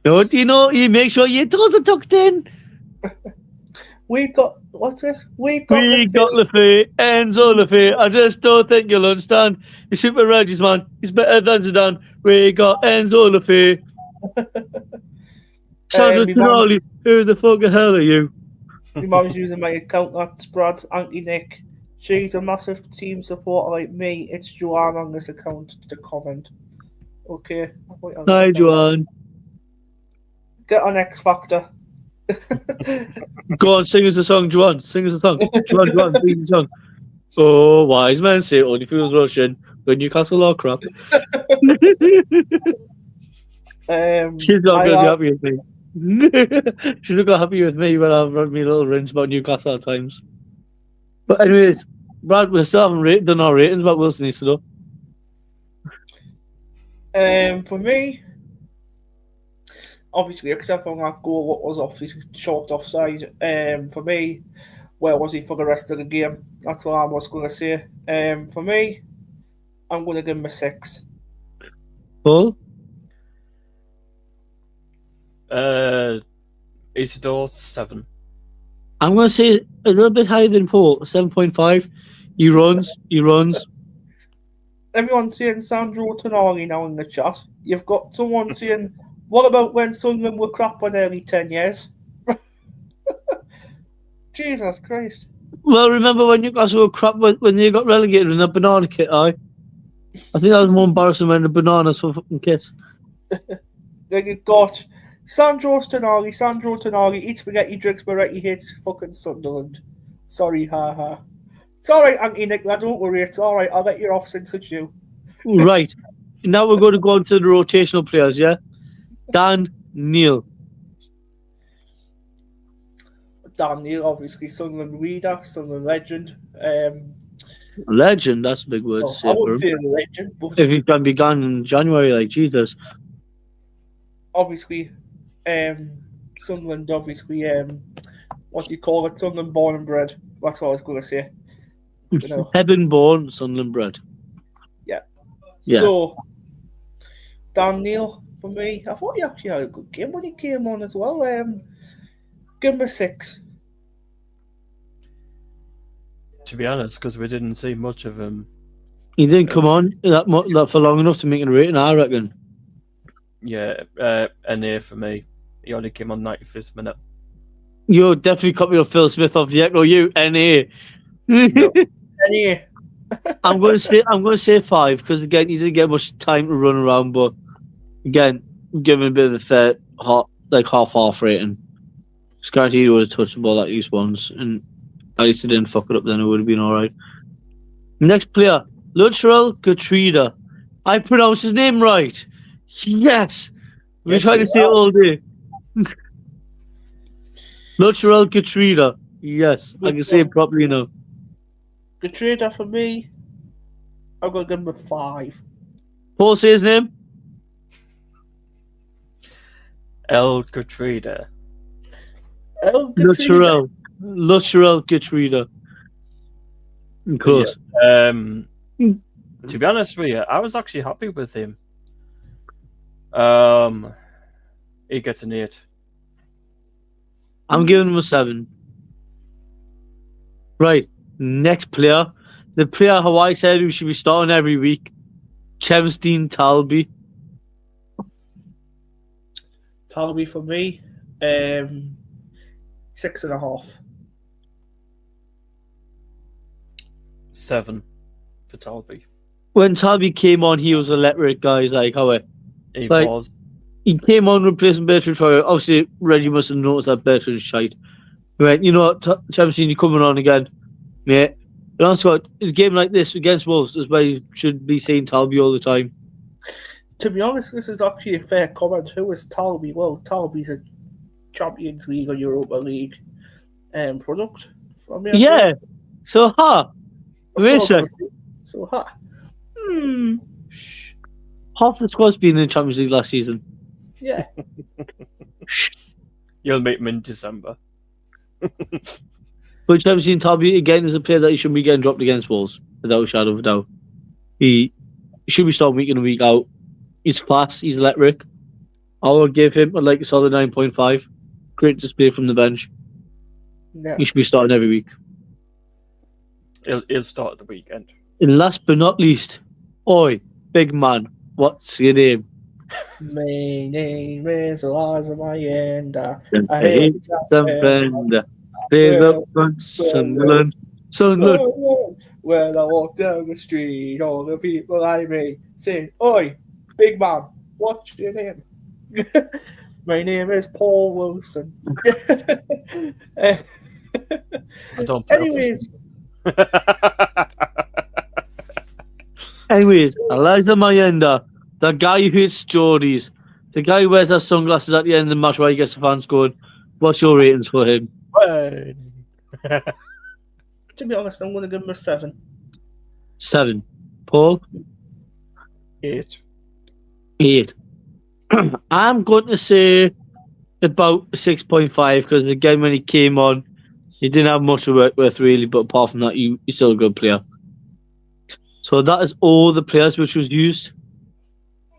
You make sure your toes are tucked in. we got, what's this? We got Lafay, Enzo Lafay. I just don't think you'll understand. He's Super Regis, man. He's better than Zidane. We got Enzo Lafay. Sandro Tonali, who the fuck the hell are you? My mum's using my account, that's Brad, Auntie Nick. She's a massive team supporter like me. It's Joanne on this account to comment. Okay. Hi, Joanne. Get on X Factor. Go on, sing us a song, Joanne. Sing us a song. Joanne, sing us a song. Oh, wise men say only fools rush in when Newcastle are crap. She's not going to be happy with me. She's not going to be happy with me when I've run me little rants about Newcastle at times. But anyways, Brad, we still haven't done our ratings about Wilson Isidore. For me, obviously, except for that goal, what was obviously short offside. For me, where was he for the rest of the game? That's what I was going to say. For me, I'm going to give him a 6. Paul? Isidore 7. I'm going to say a little bit higher than Paul, 7.5. He runs. Everyone's saying Sandro Tonali now in the chat. You've got someone saying, what about when Sunderland were crap for nearly 10 years? Jesus Christ. Well, remember when Newcastle were crap when they got relegated in the banana kit, I think that was more embarrassing than the bananas for fucking kits. Then you've got Sandro Tonali, eats spaghetti, drinks Moretti, hates fucking Sunderland. Sorry, haha. It's alright, Auntie Nick, don't worry, it's alright, I'll let you off since it's you. Right. Now we're going to go on to the rotational players, yeah? Dan Neil. Dan Neil, obviously, Sunderland leader, Sunderland legend. Legend, that's a big word to say. I wouldn't say legend, but if he can be gone in January, like Jesus. Obviously, Sunderland, obviously, what do you call it? Sunderland born and bred. That's what I was going to say. You know. Heaven born, Sunderland bred. Yeah. So, Dan Neil, for me, I thought he actually had a good game when he came on as well. Give him a 6. To be honest, because we didn't see much of him. He didn't come on that for long enough to make a rating, I reckon. Yeah, an A for me. He only came on 95th minute. You definitely cut me off Phil Smith off the Echo. You NA. NA. I'm going to say 5 because again he didn't get much time to run around, but again give him a bit of a fair half rating. It's guaranteed he would have touched the ball at least once, and at least he didn't fuck it up. Then it would have been all right. Next player, Lutrell Gatrida. I pronounced his name right. Yes, we tried to say it all day. Lutrell Gatrida. Yes, I can say it properly now. Gatrida for me, I'm going to give him a 5. Paul, say his name. El Gatrida. Lutrell Gatrida. Of course. Yeah. To be honest with you, I was actually happy with him. He gets an 8. I'm giving him a 7. Right. Next player. The player who I said who should be starting every week. Chemstein Talby. Talby for me, 6.5. Seven for Talby. When Talby came on, he was electric, guys. Like how He Like- was. he came on replacing Bertrand Troyer. Obviously, Reggie must have noticed that Bertrand's shite. He went, you know what, Champions you're coming on again, mate. But also, a game like this against Wolves is why you should be seeing Talby all the time. To be honest, this is actually a fair comment. Who is Talby? Well, Talby's a Champions League or Europa League product from here. Yeah. So, wait a sec. So, Shh. Half the squad's been in the Champions League last season. Yeah. You'll meet him in December. But Champions League Talby, again, is a player that he shouldn't be getting dropped against Wolves, without a shadow of a doubt. He should be starting week in and week out. He's fast, he's electric. I would give him a solid 9.5. Great display from the bench. Yeah. He should be starting every week. He'll start at the weekend. And last but not least, oi, big man, what's your name? My name is Eliza Mayenda. I Hey, hate Sunderland. Plays up for Sunderland. Sunderland. When I walk down the street, all the people I meet say, "Oi, big man, what's your name?" My name is Paul Wilson. I don't play Anyways, Anyways, Eliza Mayenda, the guy who hits Geordies, the guy who wears his sunglasses at the end of the match where he gets the fans going. What's your ratings for him? to be honest, I'm going to give him a 7. 7. Paul? 8. 8. I'm going to say about 6.5 because, again, when he came on, he didn't have much to work with, really, but apart from that, he's still a good player. So that is all the players which was used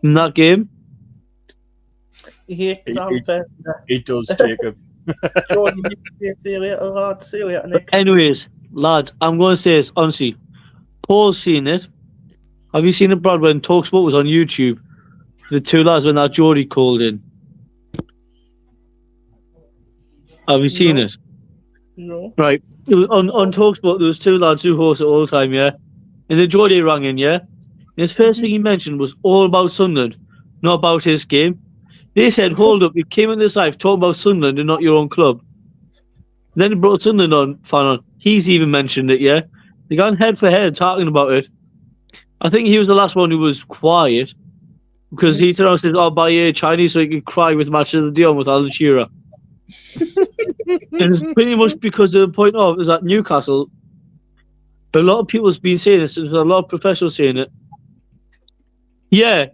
in that game. He does, Jacob. Jordan, see you later, lad. See you later, Nick. Anyways, lads, I'm going to say this, honestly. Paul's seen it. Have you seen it, Brad, when TalkSport was on YouTube? The two lads when that Geordie called in. Have you seen it? No. Right. It was on TalkSport, there was two lads who host it all the time, yeah? And the Geordie rang in, yeah? And his first thing he mentioned was all about Sunderland, not about his game. They said, hold up, you came in this life talking about Sunderland and not your own club. Then he brought Sunderland on. He's even mentioned it, yeah? They got head for head talking about it. I think he was the last one who was quiet because he turned around and said, "I'll buy a Chinese so he could cry with matches of the Dion with Alan Shearer." And it's pretty much because of the point of is that Newcastle, a lot of people's been saying this, there's a lot of professionals saying it. Yeah.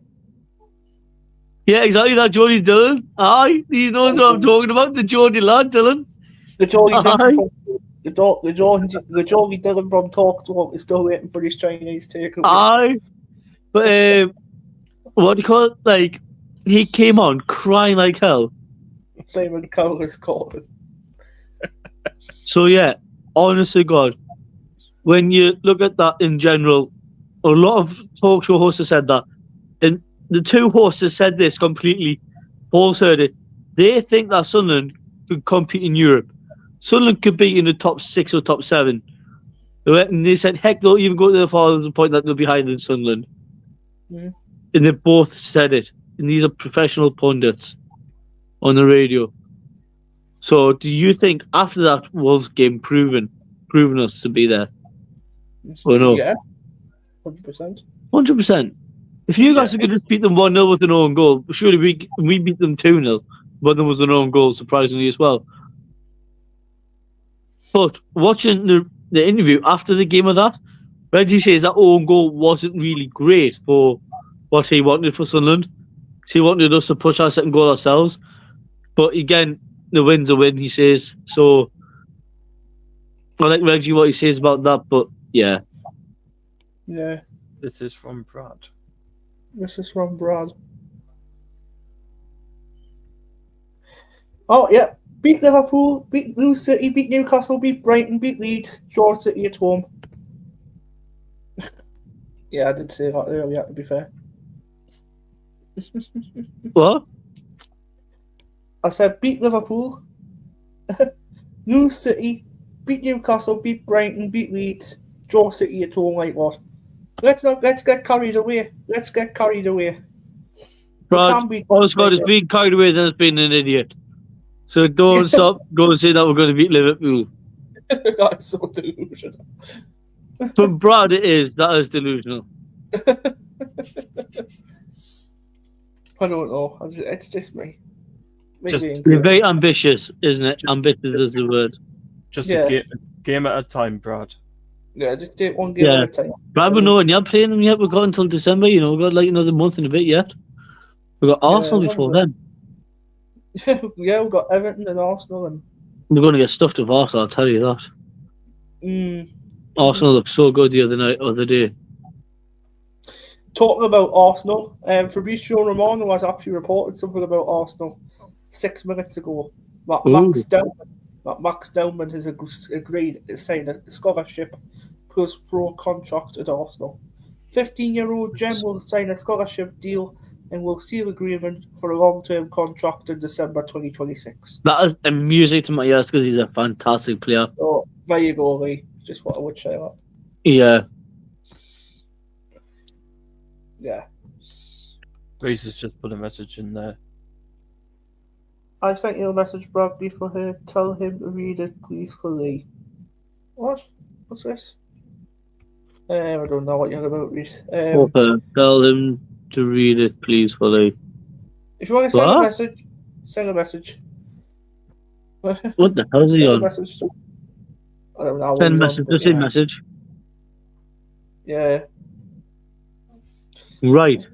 Yeah, exactly, that Geordie Dillon. Aye, he knows what I'm talking about, the Geordie lad, Dillon. The Geordie Aye. Dillon the Geordie Dillon from TalkSport is still waiting for his Chinese takeaway. Aye. But, what do you call it? Like, he came on crying like hell. Simon Cowell is calling. So, yeah, honest to God, when you look at that in general, a lot of talk show hosts have said that. And the two hosts have said this completely. Paul's heard it. They think that Sunderland could compete in Europe. Sunderland could be in the top 6 or top 7. And they said, heck, they'll even go to the farthest point that they're behind in Sunderland. Yeah. And they both said it. And these are professional pundits on the radio. So do you think after that Wolves game proven us to be there? Or no? Yeah. 100%. 100%. If you guys could just beat them 1-0 with an own goal, surely we beat them 2-0. But there was an own goal, surprisingly, as well. But watching the interview after the game of that, Reggie says that own goal wasn't really great for what he wanted for Sunderland. So he wanted us to push our second goal ourselves. But again, the win's a win, he says. So I like Reggie what he says about that, but yeah. Yeah. This is from Brad. This is from Brad. Oh, yeah. Beat Liverpool, beat Blue City, beat Newcastle, beat Brighton, beat Leeds, draw City at home. Yeah, I did say that earlier, to be fair. What? I said beat Liverpool, lose City, beat Newcastle, beat Brighton, beat Leeds, draw City at home like what? Let's get carried away. Let's get carried away. We Brad, can't beat all Scott is being carried away and has been an idiot. So don't stop going and say that we're going to beat Liverpool. That's so delusional. For Brad, that is delusional. I don't know. It's just me. Just- You're very ambitious, isn't it? Ambitious is the word. Just Yeah. a game at a time, Brad. Yeah, just take one game Yeah. at a time. Brad, we're not yet playing them yet. We've got until December, you know. We've got like another month and a bit yet. We've got Arsenal before then. Yeah, we've got Everton and Arsenal and We're going to get stuffed with Arsenal, I'll tell you that. mm, Arsenal looked so good the other day. talking about Arsenal, Fabrizio Romano has actually reported something about Arsenal 6 minutes ago. That Max Dowman has agreed to sign a scholarship plus pro contract at Arsenal. 15-year-old Gem will sign a scholarship deal and will seal agreement for a long-term contract in December 2026. That is music to my ears because he's a fantastic player. So there you go, Lee. Just what I would say that. Yeah. Yeah. Reese has just put a message in there. I sent you a message, Bradley, for her. Tell him to read it, please, for Lee. What? What's this? I don't know what you're about, Reese. Okay. Tell him to read it, please, Willie. If you want to send What? a message, send a message. What the hell is he Send a on? message to... I don't know. what Send he's message. on, but Just say yeah. message. Yeah. Right.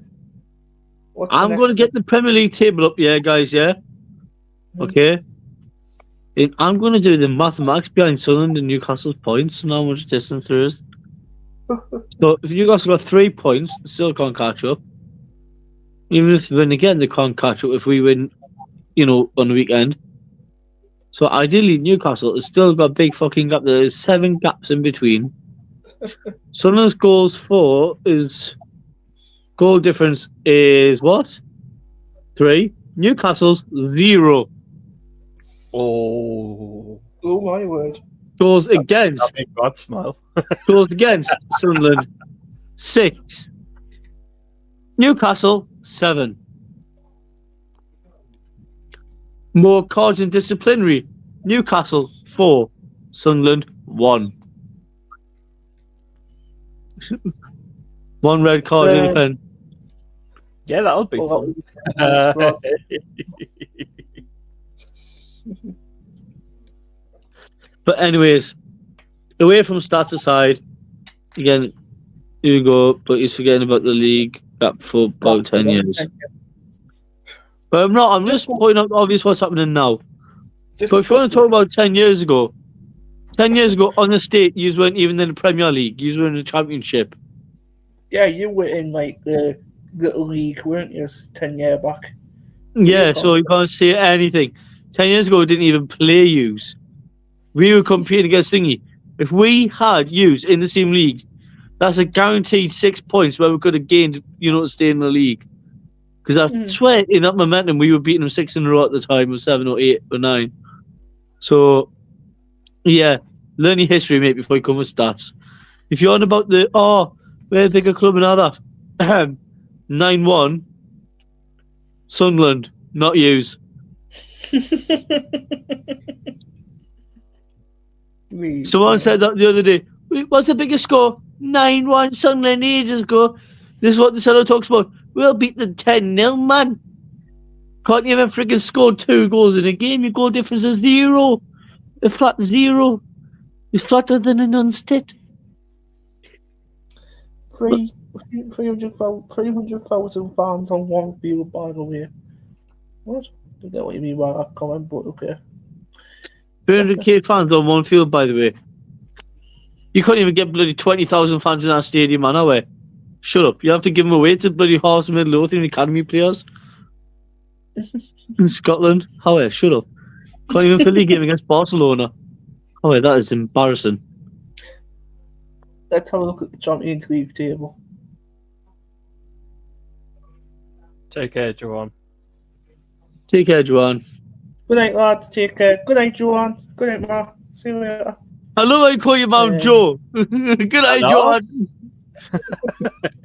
What's the I'm next going to get the Premier League table up, yeah, guys, yeah? Okay. And I'm going to do the mathematics behind Sunderland and Newcastle's points and how much distance there is. So if Newcastle got 3 points, still can't catch up. Even if they win again, they can't catch up if we win, you know, on the weekend. So ideally, Newcastle has still got a big fucking gap. There is 7 gaps in between. Sunderland's goal difference is what? 3. Newcastle's 0. Oh, Oh, my word. Goals against that made Brad smile. Sunderland 6. Newcastle 7. More cards and disciplinary. Newcastle 4. Sunderland 1. 1 red card in defence. Yeah, that'll be Well, fun. that was- But anyways, away from stats aside, again, here we go, but he's forgetting about the league gap for about 10 years. But I'm not, I'm just pointing out obvious what's happening now. Just But if you want to talk about 10 years ago on the state, you weren't even in the Premier League, you were in the Championship. Yeah, you were in like the little league, weren't you? 10 years back. Yeah, you so you can't say anything. 10 years ago, we didn't even play yous. We were competing against Thingy. If we had yous in the same league, that's a guaranteed 6 points where we could have gained, you know, to stay in the league. Because I swear, in that momentum, we were beating them 6 in a row at the time, or 7 or 8 or 9. So, yeah, learn your history, mate, before you come with stats. If you're on about we're a bigger club and all that, 9-1, Sunderland, not yous. Someone said that the other day. What's the biggest score? 9-1 Sunderland ages ago. This is what the fellow talks about. We'll beat them 10-0, man. Can't you even freaking score 2 goals in a game? Your goal difference is 0. A flat 0. It's flatter than a non-stit. 300,000 fans on one field, by the way. What? I don't know what you mean by that comment, but okay. 300k fans on one field, by the way. You can't even get bloody 20,000 fans in our stadium, man, are we? Shut up. You have to give them away to bloody Horse and Midlothian Academy players in Scotland. How? Shut up. Can't even fill your game against Barcelona. Oh, that is embarrassing. Let's have a look at the Champions League table. Take care, Joanne. Take care, Joanne. Good night, lads. Take care. Good night, Joanne. Good night, Ma. See you later. I love how you call your mum Joe. Good night, know. Joanne.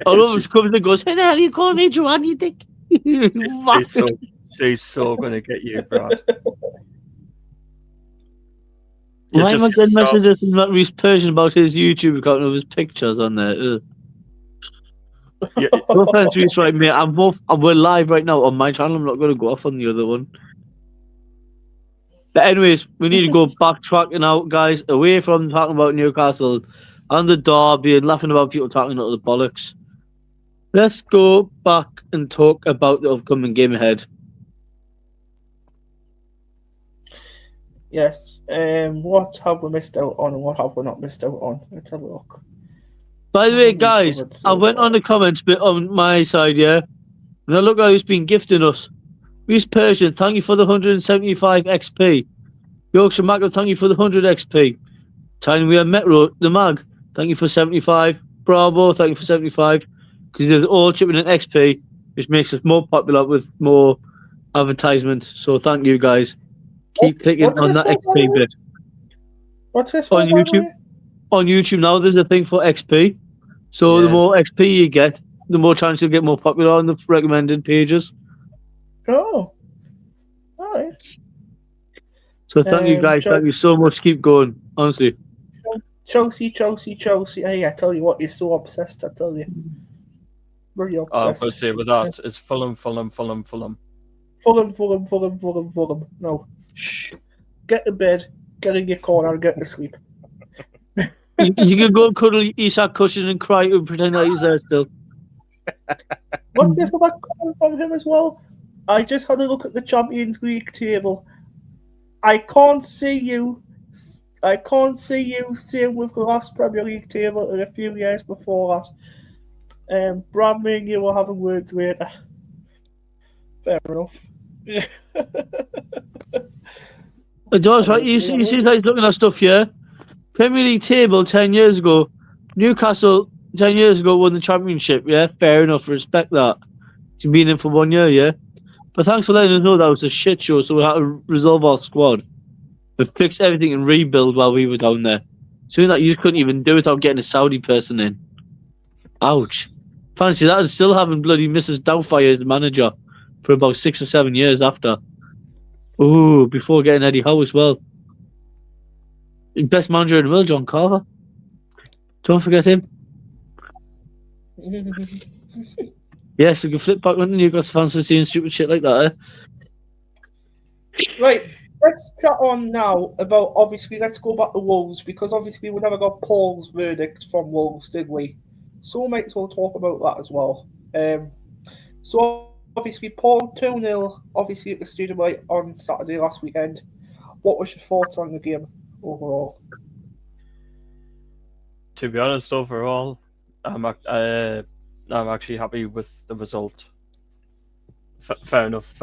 I love when she comes and goes, "Hey, the hell are you calling me Joanne, you dick?" She's so gonna get you, Brad. Why am I getting shocked. messages from that Reese Persian about his YouTube account of his pictures on there? Yeah, No offense, Reese, right, mate. We're live right now on my channel. I'm not going to go off on the other one. But anyways, we need to go backtracking out, guys, away from talking about Newcastle and the derby and laughing about people talking out of the bollocks. Let's go back and talk about the upcoming game ahead. Yes. What have we missed out on and what have we not missed out on? Let's have a look. By the way, guys, I went on the comments bit on my side, yeah, and I look how he's been gifting us. Reese Persian, thank you for the 175 XP. Yorkshire Macro, thank you for the 100 XP. Tiny We Are Metro, the Mag, thank you for 75. Bravo, thank you for 75. Because there's all chipping in XP, which makes us more popular with more advertisement. So thank you, guys. Keep clicking what's on this that for, by the XP way? bit. What's this for, On by the YouTube. way? On YouTube now, there's a thing for XP. So the Yeah. more XP you get, the more chance you'll get more popular on the recommended pages. Oh. All right. So thank you, guys. Thank you so much. Keep going. Honestly. Chelsea. Hey, I tell you what, you're so obsessed, I tell you. Very I'll obsessed. say with that, it's Fulham. Fulham. No. Shh. Get to bed, get in your corner, and get to sleep. You can go and cuddle Isak cushion and cry and pretend that he's there still. What's this about coming from him as well? I just had a look at the Champions League table. I can't see you same with the last Premier League table in a few years before that. Brad, me and you will have words later. Fair enough. It does, right? You see how he's looking at stuff here. Premier League table 10 years ago. Newcastle 10 years ago won the championship, yeah? Fair enough, respect that. He's been in for 1 year, yeah? But thanks for letting us know that was a shit show, so we had to resolve our squad. We fixed everything and rebuild while we were down there. Something that you couldn't even do without getting a Saudi person in. Ouch. Fancy that and still having bloody Mrs. Doubtfire as the manager for about 6 or 7 years after. Ooh, before getting Eddie Howe as well. Best manager in the world, John Carver. Don't forget him. Yes, we can flip back on the Newcastle fans for seeing stupid shit like that, Right, let's chat on now about, obviously, let's go back to Wolves, because obviously we never got Paul's verdict from Wolves, did we? So we might as well talk about that as well. So obviously Paul 2-0, obviously at the Stadium Light on Saturday last weekend. What was your thoughts on the game overall? To be honest, overall, I'm actually happy with the result. Fair enough.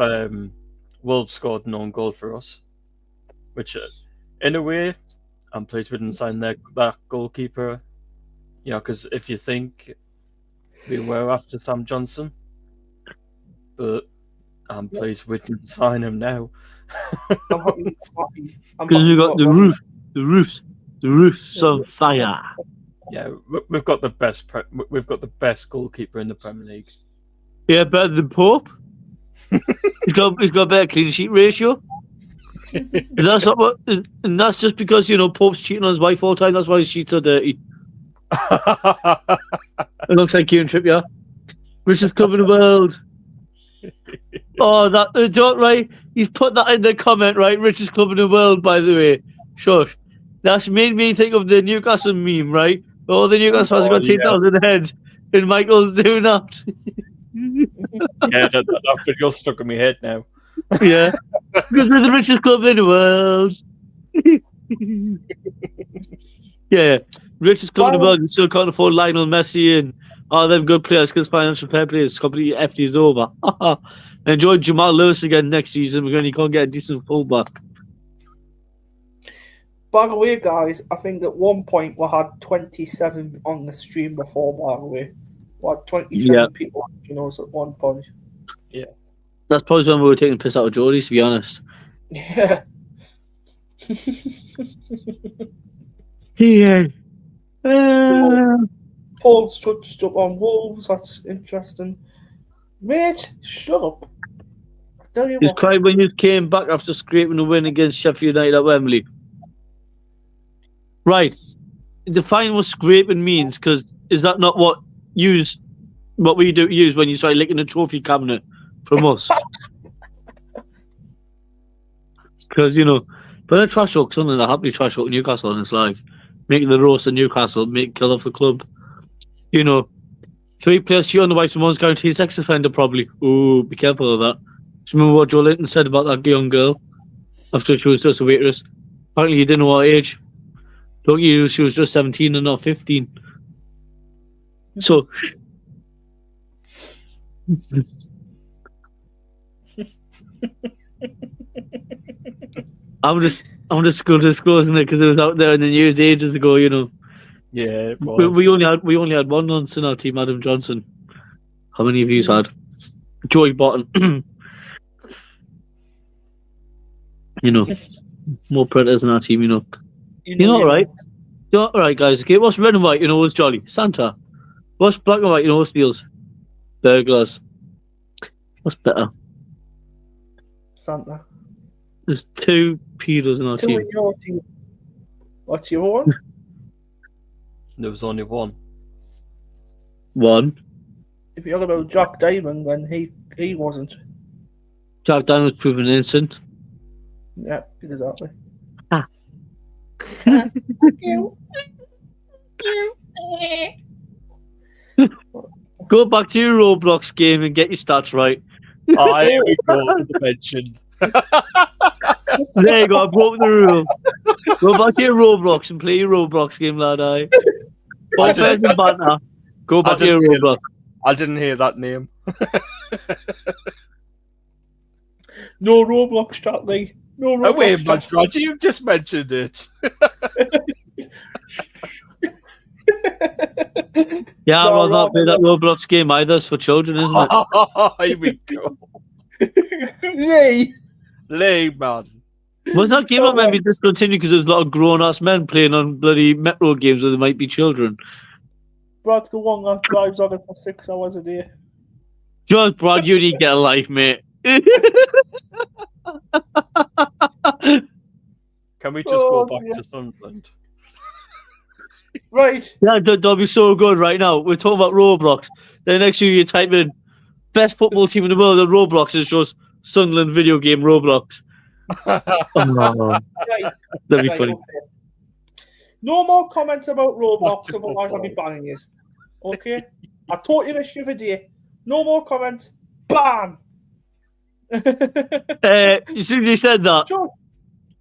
Wolves scored an own goal for us, which, in a way, I'm pleased we didn't sign that goalkeeper. You know, because if you think we were after Sam Johnson, but I'm pleased we didn't sign him now. I'm happy. Because we got the roof's on fire. Yeah, we've got the best goalkeeper in the Premier League. Yeah, better than Pope. he's got a better clean sheet ratio. And that's just because, you know, Pope's cheating on his wife all the time. That's why his sheets are dirty. It looks like Kieran Trippier. Richest club in the world. Oh, don't right. He's put that in the comment, right? Richest club in the world, by the way. Shush. That's made me think of the Newcastle meme, right? All the Newcastle fans got T-towels in the head, and Michael's doing that. Yeah, that video stuck in my head now. Yeah, because we're the richest club in the world. Yeah, richest club in the world. You still can't afford Lionel Messi and all them good players because financial fair play is completely FD's over. Enjoy Jamal Lewis again next season when he can't get a decent fullback. By the way, guys, I think at one point we had 27 on the stream before, by the way. We had 27 people watching us at one point. Yeah. That's probably when we were taking the piss out of Geordie, to be honest. Yeah. Yeah. Paul's touched up on Wolves. That's interesting. Mate, shut up. I tell you You what. cried when you came back after scraping a win against Sheffield United at Wembley. Right. Define what scraping means, because is that not what we do use when you start licking a trophy cabinet from us? Because, when I trash talk something, I happily trash talk Newcastle on its live. Making the roast of Newcastle, make kill off the club. 3 players cheat on the wife and one's guaranteed sex offender, probably. Ooh, be careful of that. Do you remember what Joe Linton said about that young girl after she was just a waitress? Apparently, you didn't know what age. Don't you? She was just 17 and not 15. So. I'm just disclosing it because it was out there in the news ages ago. Yeah, it we, was. we only had one nonce in our team, Adam Johnson. How many of you had? Joey Botton. More predators in our team. All right. All right, guys. Okay, what's red and white? What's jolly? Santa. What's black and white? What's steals? Burglars. What's better? Santa. There's 2 pedos in our Two team. in your team. What's your one? There was only one. One. If you're about Jack Diamond, then he wasn't. Jack Diamond was proven innocent. Yeah, exactly. Ah. Go back to your Roblox game and get your stats right. Ah, here we go. Dimension. There you go. I broke the rule. Go back to your Roblox and play your Roblox game, lad. Both and banter. Go back to your Roblox. I didn't hear that name. No Roblox chat, Lee. No Roblox Wait, chat. Roger, you just mentioned it. Yeah, No, I'd rather not play that Rob- Roblox game either. It's for children, isn't it? Here we go. Yay! Lay, man. Was that game not meant to be discontinued because there's a lot of grown-ass men playing on bloody Metro games where there might be children? Brad's the one that drives on it for 6 hours a day. Just, Brad, you need to get a life, mate. Can we just Oh, go back dear. to Sunderland? Right. Yeah, that'll be so good right now. We're talking about Roblox. Then next year you type in best football team in the world on Roblox, it's just Sunderland video game Roblox. Oh, Right. that'd be Right, funny. okay. No more comments about Roblox, Back to otherwise I'll be football. banning you. Okay? I taught you this the other day. No more comments. Ban! As soon as you said that, Sure.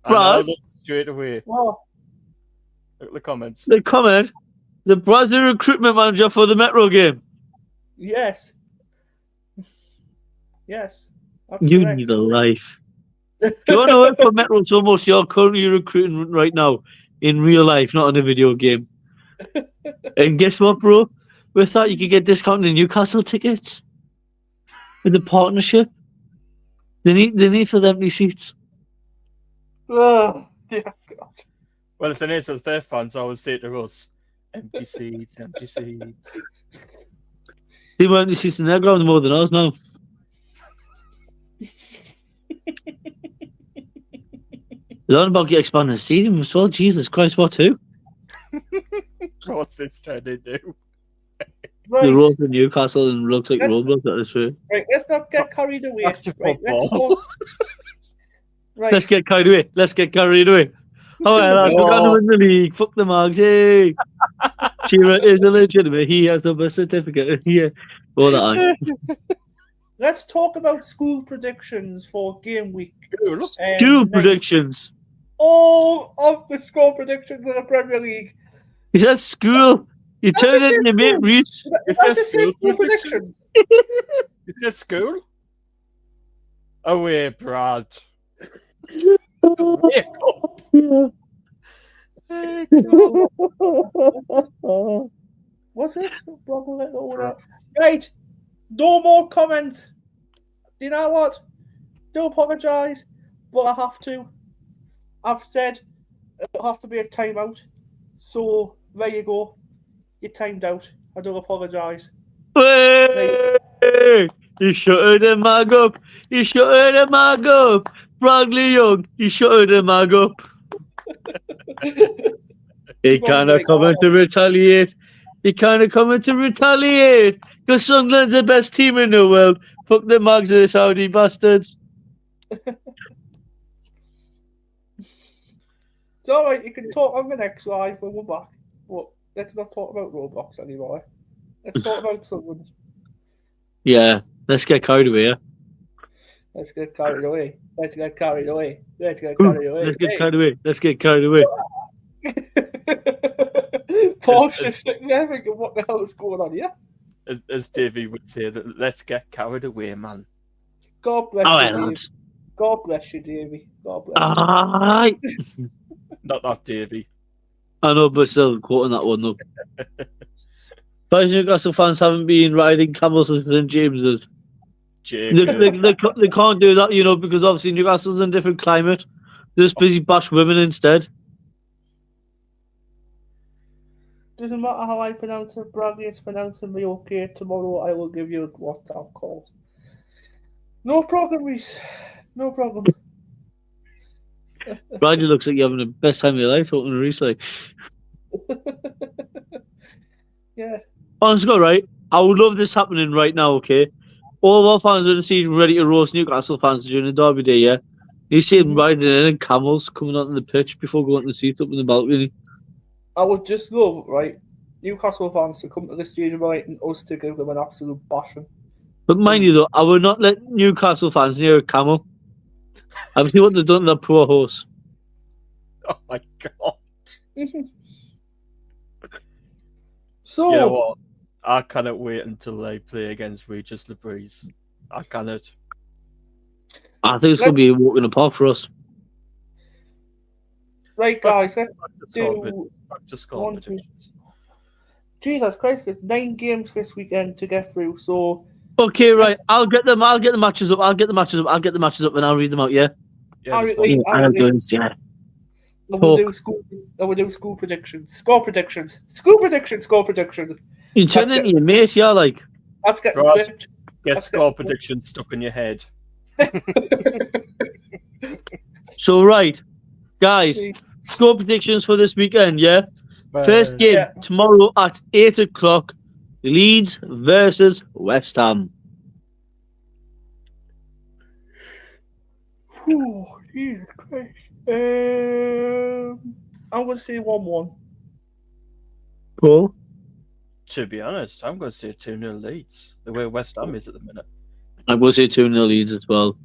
And Right. I'll look straight away. Well, Look at the comments. the comment, the Brazil recruitment manager for the Metro game. yes. Yes. That's You correct. need a life. You want to work for Metro so much, you're currently recruiting right now in real life, not in a video game. And guess what, bro? With that, you could get discounted Newcastle tickets with the partnership. They need for the empty seats. Oh, dear God. Well, it's an answer their fans always say to us, empty seats, empty seats. They were empty seats in their ground more than us now. They're on about getting expanding the stadium as well. Jesus Christ, what too? What's this trying to do? The Right. road to Newcastle and looks like Let's- Roblox, that is true. Right, let's not get carried away. Back to Right, let's football. go. Right. Let's get carried away. All right, lads, we're going to win the league. Fuck the Marks. Hey. Shearer is illegitimate. He has the birth certificate. Yeah. All that. Let's talk about school predictions for game week. Cool. School next- predictions. All of the score predictions in the Premier League. He says school. You That's turn the it same into mate thing. Reese. Is Is that that the same school score prediction? prediction? Is it school? Away, Brad. Wake up. What's this? Right. No more comments. You know what? Do apologise. but I have to. I've said it'll have to be a timeout. So there you go. You're timed out. I do apologise. Hey! You shut the mag up. You shut the mag up. Bradley Young, you shut the mag up. He kind of coming to retaliate. He kind of coming to retaliate. Because Sunderland's the best team in the world. Fuck the mags of the Saudi bastards. It's alright, you can talk on the next live when we're back. But let's not talk about Roblox anymore. Let's talk about someone. Yeah, let's get carried away. Yeah? Let's get carried away. Let's get carried away. Let's get Ooh, carried away. let's get carried away. Let's get carried away. Paul's just sitting there thinking, what the hell is going on here? As Davey would say, that let's get carried away, man. God bless Oh, you, yeah, Davey. lads. God bless you, Davey. God bless you. Aye. Not that Davey. I know, but still quoting that one though. Guys, Newcastle fans haven't been riding camels with St James's. Jake. They can't do that, you know, because obviously Newcastle's in a different climate. They're just busy bash women instead. Doesn't matter how I pronounce it, Bradley is pronouncing me okay. Tomorrow I will give you a WhatsApp call. No problem, Reese. No problem. Bradley looks like you're having the best time of your life talking to Reese. Like, Yeah. honestly, right? I would love this happening right now, okay? All of our fans are in the season ready to roast Newcastle fans during the derby day, yeah? You see them riding in and camels coming out on the pitch before going to the seat up in the balcony. I would just love, right, Newcastle fans to come to the stadium, right, and us to give them an absolute bashing. But mind you, though, I would not let Newcastle fans near a camel. I've seen what they've done to that poor horse. Oh my god. So, You know what? I cannot wait until they play against Regis Lebreeze. I cannot. I think it's going to be a walk in the park for us. right, guys, let's Do do one, two. Jesus Christ, there's 9 games this weekend to get through, so Okay, right. I'll get the matches up. I'll get the matches up and I'll read them out, yeah? I Yeah, will- I will- yeah. we'll do school predictions. Score predictions. School predictions, score predictions. You turn into your mate, yeah, like. That's getting Right. clipped. get score predictions stuck in your head. So, right. Guys, score predictions for this weekend, yeah? First game Yeah. tomorrow at 8 o'clock. Leeds versus West Ham. Whew, Jesus Christ. I'm going to say 1-1. Paul? To be honest, I'm going to say 2-0 Leeds. The way West Ham is at the minute. I'm going to say 2-0 Leeds as well.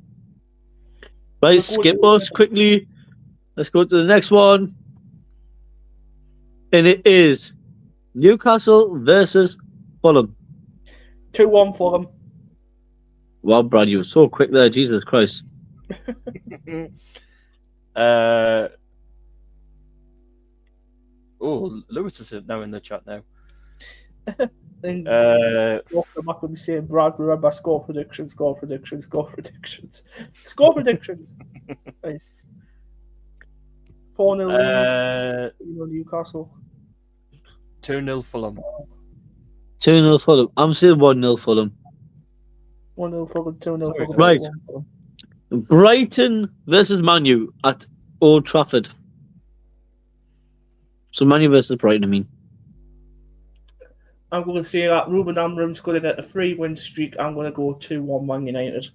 Right, skip us quickly. Let's go to the next one. And it is Newcastle versus Fulham. 2-1 for them. Wow, Brad, you were so quick there. Jesus Christ. Lewis is now in the chat now. And Uh, I'm not going to be saying, Brad, remember, score predictions, score predictions, score predictions. Score predictions. Right. 4-0 Newcastle. 2-0 Fulham. 2-0 Fulham. I'm saying 1-0 Fulham. 1-0 Fulham, 2-0 Sorry, Fulham. right. 2-1 Fulham. Brighton versus Man U at Old Trafford. So Man U versus Brighton, I mean. I'm going to say that Ruben Amram's going to get a 3-win streak. I'm going to go 2-1 Man United.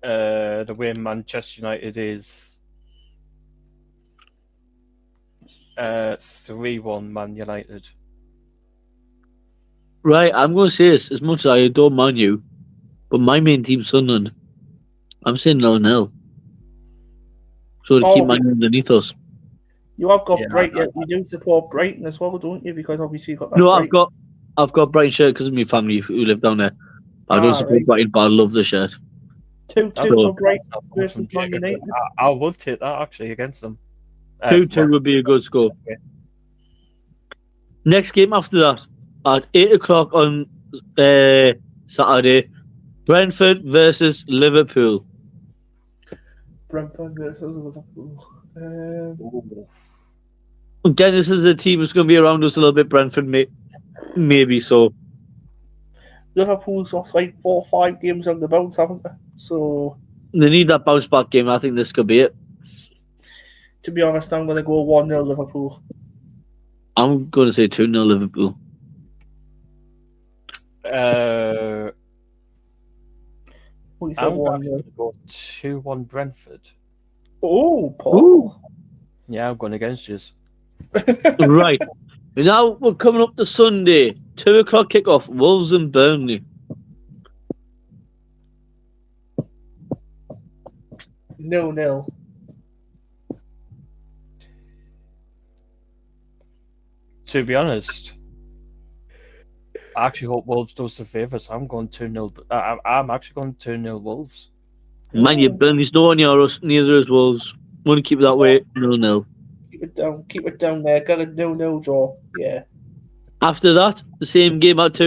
The way Manchester United is 3-1 Man United. Right, I'm going to say this. As much as I adore Man U, but my main team's Sunderland. I'm saying 0-0. So to keep Man U underneath us. You have got Yeah, Brighton. You do support Brighton as well, don't you? Because obviously you've got that. No, Brighton. I've got Brighton shirt because of my family who live down there. I don't support right. Brighton, but I love the shirt. 2-2 That's for Brighton From versus Man Jacob. United. I will take that actually against them. 2-2 would be a good score. Okay. Next game after that, at 8 o'clock on Saturday, Brentford versus Liverpool. Brentford versus Liverpool. Again, this is a team that's going to be around us a little bit. Brentford, maybe so. Liverpool's lost like 4 or 5 games on the bounce, haven't they? So, They need that bounce back game. I think this could be it. to be honest, I'm going to go 1-0 Liverpool. I'm going to say 2-0 Liverpool. What you said, I'm 1-0. going to go 2-1 Brentford. Oh, Paul. Yeah, I'm going against you. Right. Now we're coming up to Sunday. 2 o'clock kickoff. Wolves and Burnley. 0-0. To be honest, I actually hope Wolves does the favour, so I'm going 2-0. I'm actually going 2-0 Wolves. Mind you, Burnley's nowhere near us, neither is Wolves. Want to keep it that way? 0-0. Keep it down there. Got a 0-0 draw. Yeah. After that, the same game at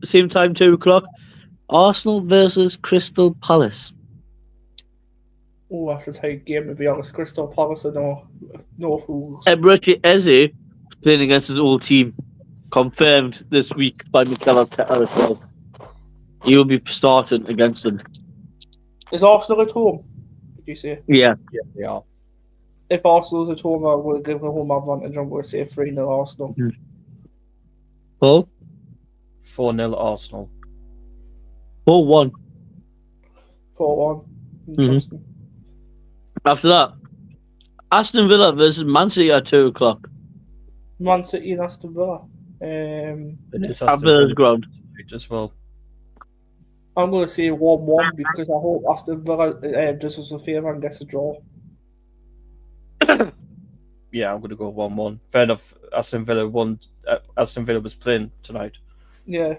same time, 2 o'clock. Arsenal versus Crystal Palace. Oh, that's a tight game, to be honest. Crystal Palace are no fools. Eberechi Eze playing against his old team. Confirmed this week by Mikel Arteta as well. He will be starting against them. Is Arsenal at home? Did you say? Yeah. Yeah, they are. If Arsenal's at home, I will give the home advantage. I'm going to say 3-0 Arsenal. Paul? 4-0 Arsenal. 4-1. 4-1. Interesting. After that, Aston Villa versus Man City at 2 o'clock. Man City and Aston Villa. It is At Aston Villa's Villa ground. as well. I'm going to say 1-1 because I hope Aston Villa does us a favour and gets a draw. Yeah, I'm going to go 1-1. Fair enough. Aston Villa won. Aston Villa was playing tonight. Yeah.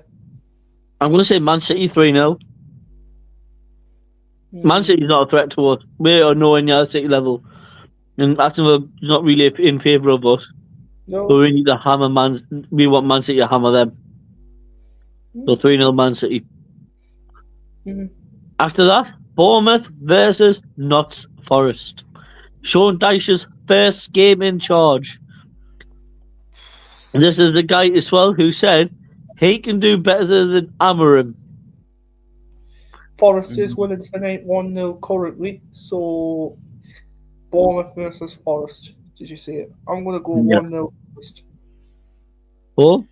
I'm going to say Man City 3-0. Man City's not a threat to us. We are nowhere near City level. And Aston Villa is not really in favour of us. No. So we need to hammer we want Man City to hammer them. So 3-0 Man City. Mhm. After that, Bournemouth versus Notts Forest. Sean Dyche's first game in charge. And this is the guy as well who said he can do better than Amorim. Forest is winning tonight 1-0 currently. So, Bournemouth versus Forest. Did you see it? I'm going to go Yeah. 1-0 Forest. Oh,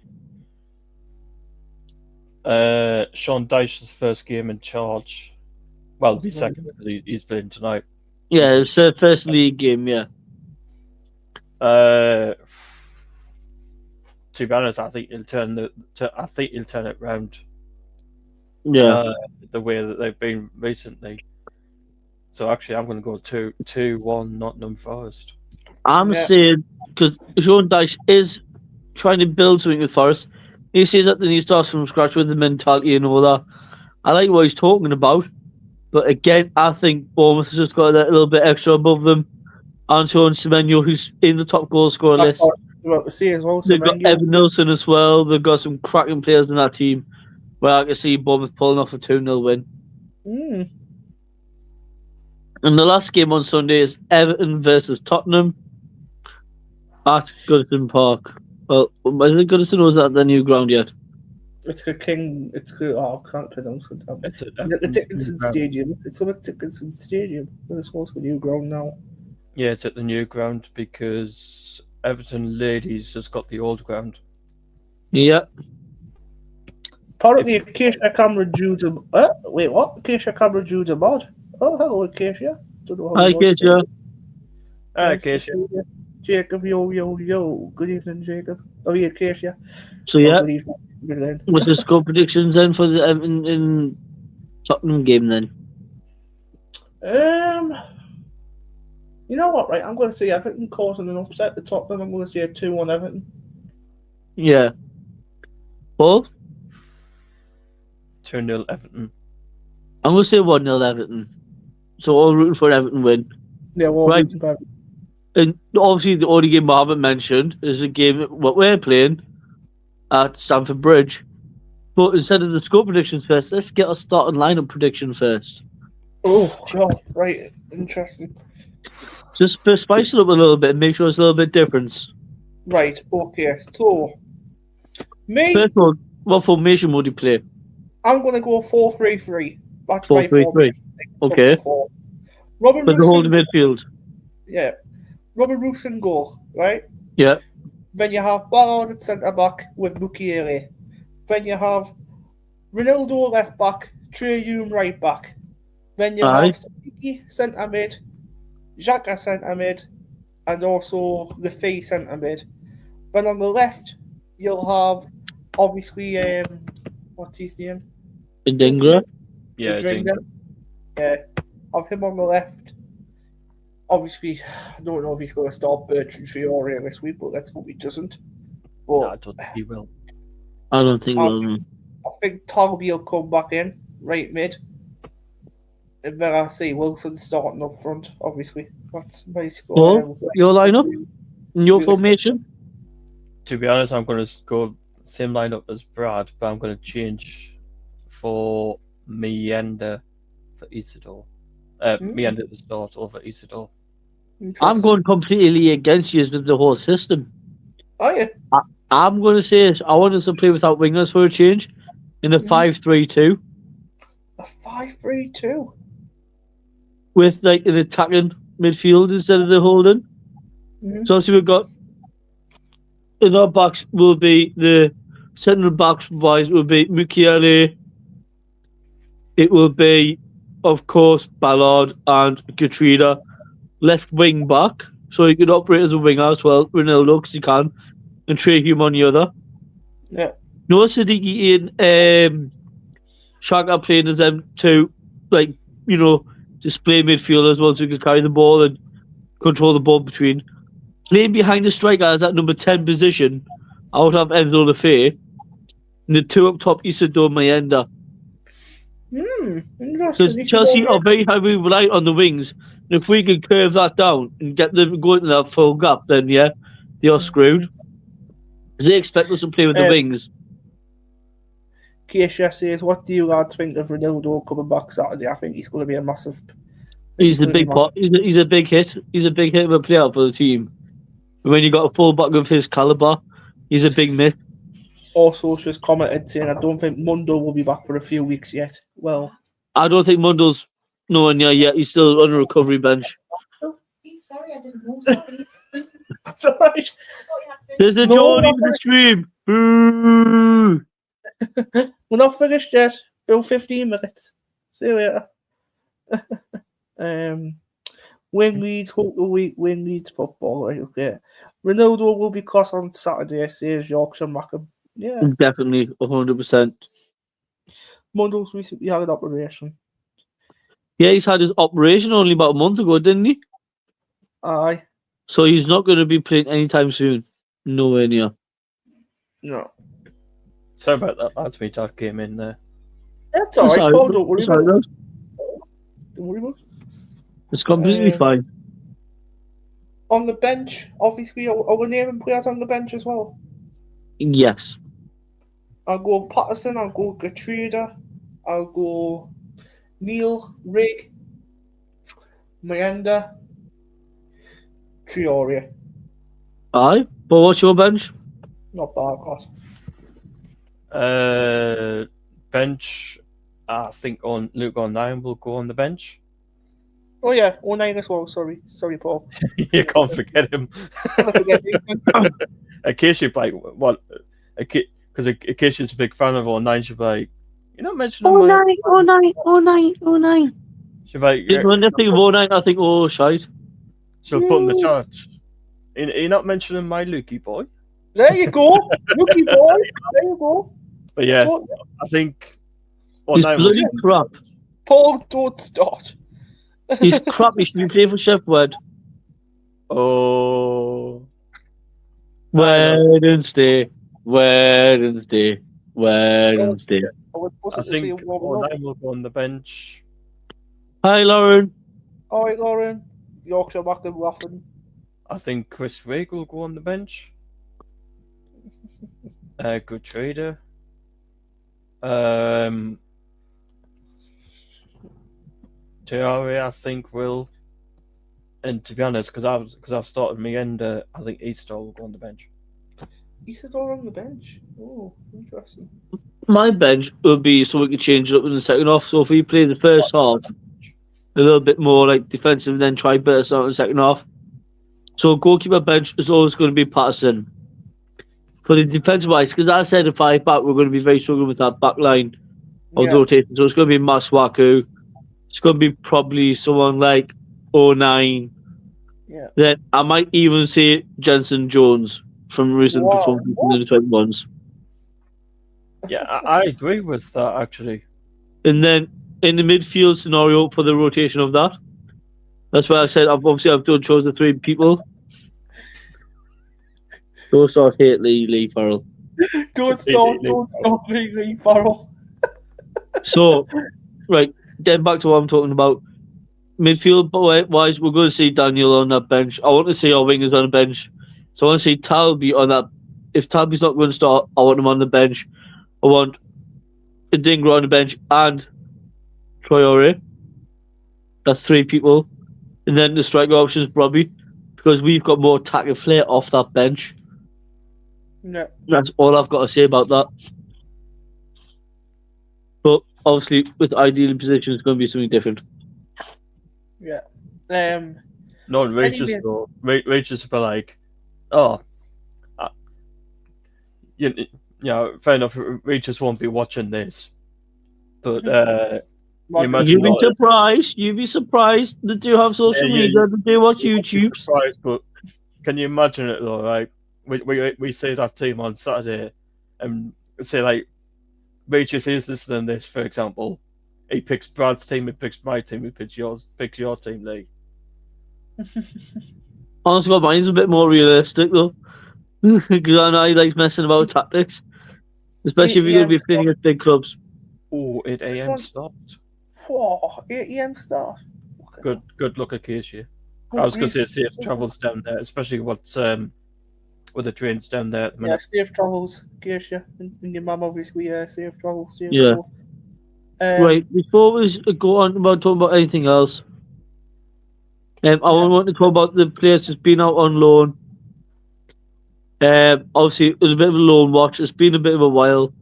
Sean Dyche's first game in charge. Well, the second because he's playing tonight. yeah, it's the first league game, yeah. To be honest, I think he'll turn it round. Yeah. The way that they've been recently. So actually, I'm going to go 2-1 Nottingham Forest. I'm Yeah. saying, because Sean Dyche is trying to build something with Forest. He says that then he starts from scratch with the mentality and all that. I like what he's talking about. But again, I think Bournemouth has just got a little bit extra above them. Antoine Semenyo, who's in the top goal scorer That's list. what I was about to say as well. They've got Semenyo. Evan Nilsson as well. They've got some cracking players in that team. Where I can see Bournemouth pulling off a 2-0 win. And the last game on Sunday is Everton versus Tottenham at Goodison Park. Well, is it Goodison or is that the new ground yet? It's the King. It's the. Oh, I can't pronounce it. It's The Dickinson Stadium. It's on the Dickinson Stadium. It's supposed to be new ground now. Yeah, it's at the new ground because Everton Ladies has got the old ground. Yeah. Apparently, Acacia Cameron Judah. Wait, what? Acacia Cameron Judah mod. Oh, hello, Acacia. Don't know how Hi, you want to say Acacia. it. Okay, Nice to see you. Jacob, yo. Good evening, Jacob. Oh, yeah, Acacia. So, yeah. Good evening. Good evening. What's the score predictions then for the Everton in Tottenham game then? You know what, right? I'm going to say Everton causing an upset at Tottenham. I'm going to say a 2-1 Everton. Yeah. Paul? 2-0 Everton. I'm going to say 1-0 Everton. So, all rooting for an Everton win. Yeah, well, Right. right. And obviously, the only game I haven't mentioned is a game what we're playing at Stamford Bridge. But instead of the score predictions first, let's get a starting lineup prediction first. Oh, sure. Right. Interesting. Just to spice it up a little bit and make sure it's a little bit different. Right. Okay. So, me, First of all, what formation would you play? I'm going to go 4-3-3. That's my 4-3-3. formation. Okay. Robin But the Roos whole in, midfield. yeah. Robin Roos in goal, right? Yeah. Then you have Ballard at centre back with Mukiele. Then you have Ronaldo left back, Trey Hume right back. Then you Aye. have Sadiki centre mid, Xhaka centre mid, and also Lefay centre mid. Then on the left, you'll have obviously what's his name? Dingra. Yeah, I think. Drinker. Yeah, have him on the left. Obviously, I don't know if he's going to start Bertrand Traore this week, but let's hope he doesn't. But No, I don't think he will. I don't think Um, we'll. I think Tarby will come back in, right mid. And then I see Wilson starting up front, obviously. That's basically Well, your lineup? In your formation? To be honest, I'm going to go same lineup as Brad, but I'm going to change for Mienda for Isidore. Mienda at the start over Isidore. I'm going completely against you with the whole system. Are you? I'm going to say I want us to play without wingers for a change in a 5-3-2 A 5-3-2. with like an attacking midfield instead of the holding. Mhm. So obviously we've got in our backs will be the central backs wise will be Mukiele. It will be, of course, Ballard and Katrina. Left wing back, so he can operate as a winger as well. Ronaldo, because he can, and Trey Hume on the other. Yeah. No Sadiki and Xhaka playing as them to, like, display midfield as well, so he can carry the ball and control the ball between. Playing behind the striker as that number 10 position, I would have Enzo Lefay. And the two up top, Isidore Mayenda. Interesting. Because Chelsea are very heavily reliant on the wings. And if we can curve that down and get them going to that full gap, then yeah, they are screwed. Because they expect us to play with the wings. KSS says, what do you lads think of Ronaldo coming back Saturday? I think he's going to be a massive. He's the big pot. He's a big hit. He's a big hit of a player for the team. When you got a full back of his caliber, he's a big miss. Also, just commented saying, I don't think Mundo will be back for a few weeks yet. Well, I don't think Mundo's nowhere near yet. He's still on a recovery bench. Sorry, I didn't know. Sorry. that's all right. There's a No, Jordan in no. the stream. Boo! We're not finished yet. Bill 15 minutes. See you later. Win Leeds, hope the week, win Leeds football. Right, okay. Ronaldo will be cross on Saturday, says Yorkshire Mackham. Yeah. Definitely, 100%. Mundo's recently had an operation. Yeah, he's had his operation only about a month ago, didn't he? Aye. So he's not going to be playing anytime soon. Nowhere near. No. Sorry about that. That's me. Dad came in there. That's all It's right, all Paul. right. Don't worry It's all about it. right. Don't worry about it. It's completely fine. On the bench, obviously, are we naming players on the bench as well? Yes. I'll go Patterson, I'll go Gertruda, I'll go Neil, Rig, Miranda, Traore. Aye. But what's your bench? Not bad, class. Bench. I think on Luke Online will go on the bench. Oh yeah, 09 as well, sorry, Paul. You can't forget him. Can't forget him. In case you're like, what? Because in case you're a big fan of 09, she'll be like, you're not mentioning my... 09. She'll be like, When I think of 09, I think, oh, shite. she'll put in the chat. You're not mentioning my Lukey boy. There you go, rookie boy. There you go. But yeah, Don't- I think... He's 09 bloody crap. Paul, don't start. He's crap. He should be playing for Sheffield. Oh... Wednesday. I was supposed I to say think warming up. 09 will go on the bench. Hi, Lauren. All right, Lauren. Yorkshire Mackham laughing. I think Chris Rigg will go on the bench. Good trader. Traore, I think, will. And to be honest, because I've started my end, I think Easter will go on the bench. Isidore on the bench. Oh, interesting. My bench would be so we could change it up in the second half. So if we play the first half a little bit more like defensive, then try burst out in the second half. So goalkeeper bench is always going to be Patterson. For the defensive wise, because I said if I back, we're going to be very struggling with that back line of the rotation. So it's going to be Masuaku. It's going to be probably someone like 09. Yeah. Then I might even say Jensen Jones from recent Wow. performances in the 21s. Yeah, I agree with that actually. And then in the midfield scenario for the rotation of that, that's why I said I've chose the three people. Don't start hate Lee Farrell. Don't stop, Lee Farrell. So, right, then back to what I'm talking about. Midfield wise, we're going to see Daniel on that bench. I want to see our wingers on the bench. So I want to see Talby on that. If Talby's not going to start, I want him on the bench. I want Adingra on the bench and Traore. That's three people. And then the striker option is Robbie, because we've got more attack and flair off that bench. Yeah. That's all I've got to say about that. But obviously, with ideal position, it's going to be something different. Yeah. No, Rangers Anyway. though. Rangers will be like, oh, you know, fair enough. Rangers won't be watching this, but imagine You'd be surprised. You'd be surprised. They do have social media. They do watch YouTube. Surprised, but can you imagine it though? Right, we see that team on Saturday, and say like Rangers is listening to this, for example. He picks Brad's team, he picks my team, he picks your team, Lee. Honestly, mine's a bit more realistic though, because I know he likes messing about with tactics, especially if you're going to be playing against big clubs. Oh, 8 a.m. one? start. 8 a.m. start. Good luck occasion. I was going to say safe travels down there, especially with the trains down there at the Yeah, minute. safe travels, Geisha, and your mum obviously. Safe travels. Yeah. Right, before we go on about talking about anything else, I want to talk about the players that's been out on loan. Obviously, it was a bit of a loan watch. It's been a bit of a while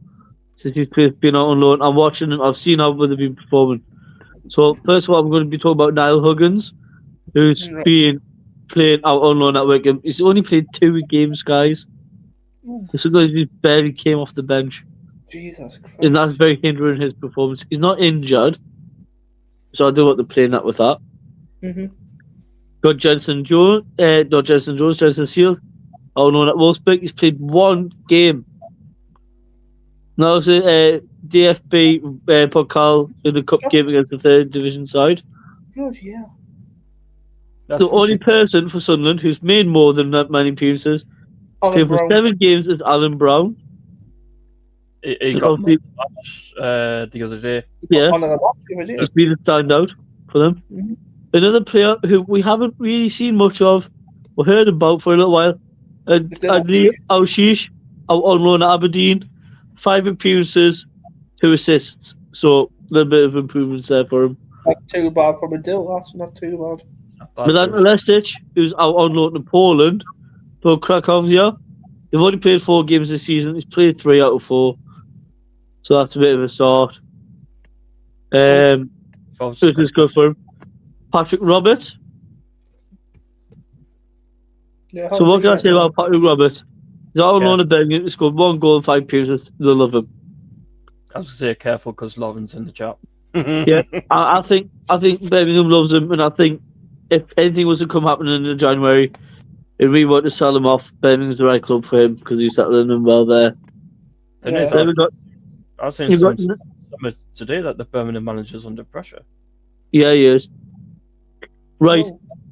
since these players been out on loan. I'm watching them. I've seen how they've been performing. So, first of all, I'm going to be talking about Niall Huggins, who's been playing out on loan at Wickham. He's only played 2 games, guys. It's because he barely came off the bench. Jesus Christ. And that's very hindering his performance. He's not injured, so I do want to play that with that. Mm-hmm. Got Jensen Jones, Jensen Seals. Oh no, that Wolfsburg. He's played 1 game. That was a DFB Pokal in the cup game against the 3rd division side. Good, yeah. The only person for Sunderland who's made more than that many appearances, played for 7 games, is Alan Brown. He got the other day. Yeah, he's been a standout for them. Mhm. Another player who we haven't really seen much of or heard about for a little while, Adli Al-Shish, out on loan at Aberdeen. 5 appearances, 2 assists. So a little bit of improvements there for him. Not too bad from a deal. That's not too bad. Milan Lesic, who's out on loan to Poland for Cracovia. They've only played 4 games this season. He's played 3 out of 4. So that's a bit of a start. Which is good for him. Patrick Roberts. Yeah, So what can I say about Patrick Roberts? He's out on loan to Birmingham. He scored 1 goal and 5 appearances. They love him. I was going to say careful because Lauren's in the chat. Yeah, I think Birmingham loves him, and I think if anything was to come happening in January, if we want to sell him off, Birmingham's the right club for him because he's settling in well there. I was saying something today that the Birmingham manager's under pressure. Yeah, he is. Right,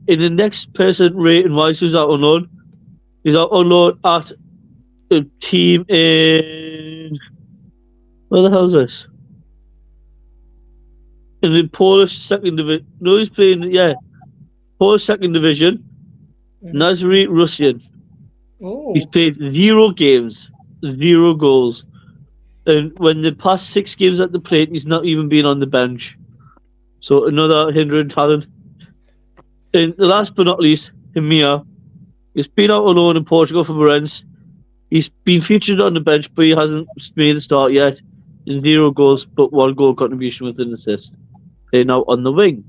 in the next person rating wise who's out on loan, he's out on loan at a team in where the hell is this? In the Polish second division. No, he's playing Polish second division. Nazary Russian. He's played 0 games, 0 goals. And when the past 6 games at the plate, he's not even been on the bench. So another hindering talent. And the last but not least, Himia. He's been out on loan in Portugal for Morenz. He's been featured on the bench, but he hasn't made a start yet. 0 goals, but 1 goal contribution with an assist. They're now on the wing.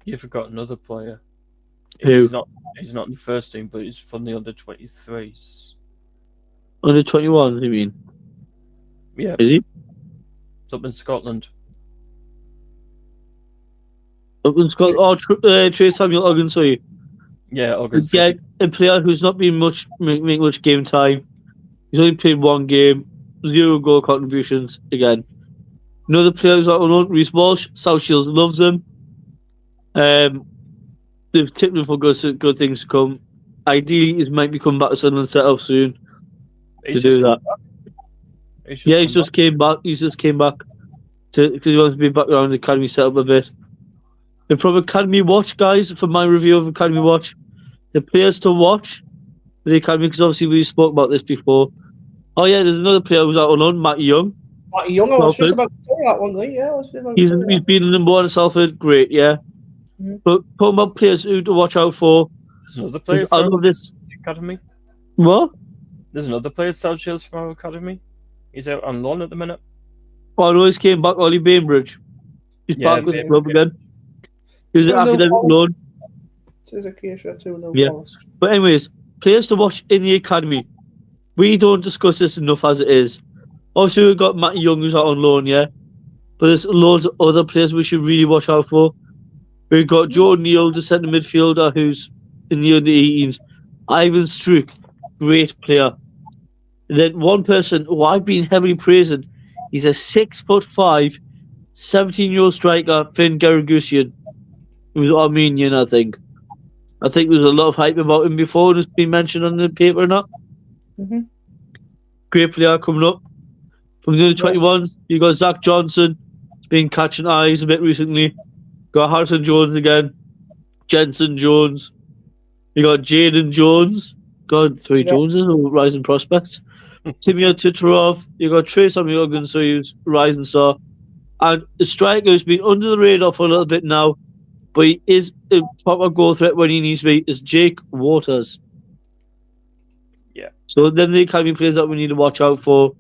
You forgot another player. Who? He's not in the first team, but he's from the under-23s. Under 21, you mean? Yeah, Is he? it's up in Scotland. Up in Scotland. Oh, Trey Samuel Ogunsoyi. Yeah, August. Again, a player who's not been make much game time. He's only played 1 game, 0 goal contributions again. Another player who's out on loan, Reece Walsh. South Shields loves him. They've tipped him for good things to come. Ideally, he might be coming back to Sunderland set up soon to do that. He's just came back. He's just came back because he wants to be back around the academy set up a bit. And from Academy Watch, guys, from my review of Academy Watch, the players to watch for the academy, because obviously we spoke about this before. Oh yeah, there's another player who's out on loan, Matty Young. Matty Young, I was just about to say that one, right? Yeah, I was just about to He's say that. been number 1 at Salford, great, yeah. Mhm. But talking about players who to watch out for, There's another player I love this. academy. What? There's another player at South Shields from our academy. He's out on loan at the minute. Oh, no, he's came back, Ollie Bainbridge. He's Yeah, back with the Bainbridge. club again. He was an 2-0 academic Forest. loan. Says Acacia 2-0 Yeah. Forest. But anyways, players to watch in the academy. We don't discuss this enough as it is. Obviously, we've got Matty Young who's out on loan, yeah? But there's loads of other players we should really watch out for. We've got Joe Neal, the centre midfielder, who's in the under-18s. Ivan Struik, great player. And then one person who I've been heavily praising, he's a 6'5", 17-year-old striker, Finn Garagusian. He was Armenian, I think. I think there's a lot of hype about him before. It's been mentioned on the paper or not. Mhm. Great player coming up. From the under-21s, you got Zach Johnson. He's been catching eyes a bit recently. Got Harrison Jones again. Jensen Jones. You got Jaden Jones. God, 3 Yeah. Joneses, rising prospects. Timur Titarov. You got Trey Samuel Ogunsoyi, who's rising star. And the striker who's been under the radar for a little bit now, but he is a proper goal threat when he needs to be, is Jake Waters. Yeah. So then the academy players that we need to watch out for.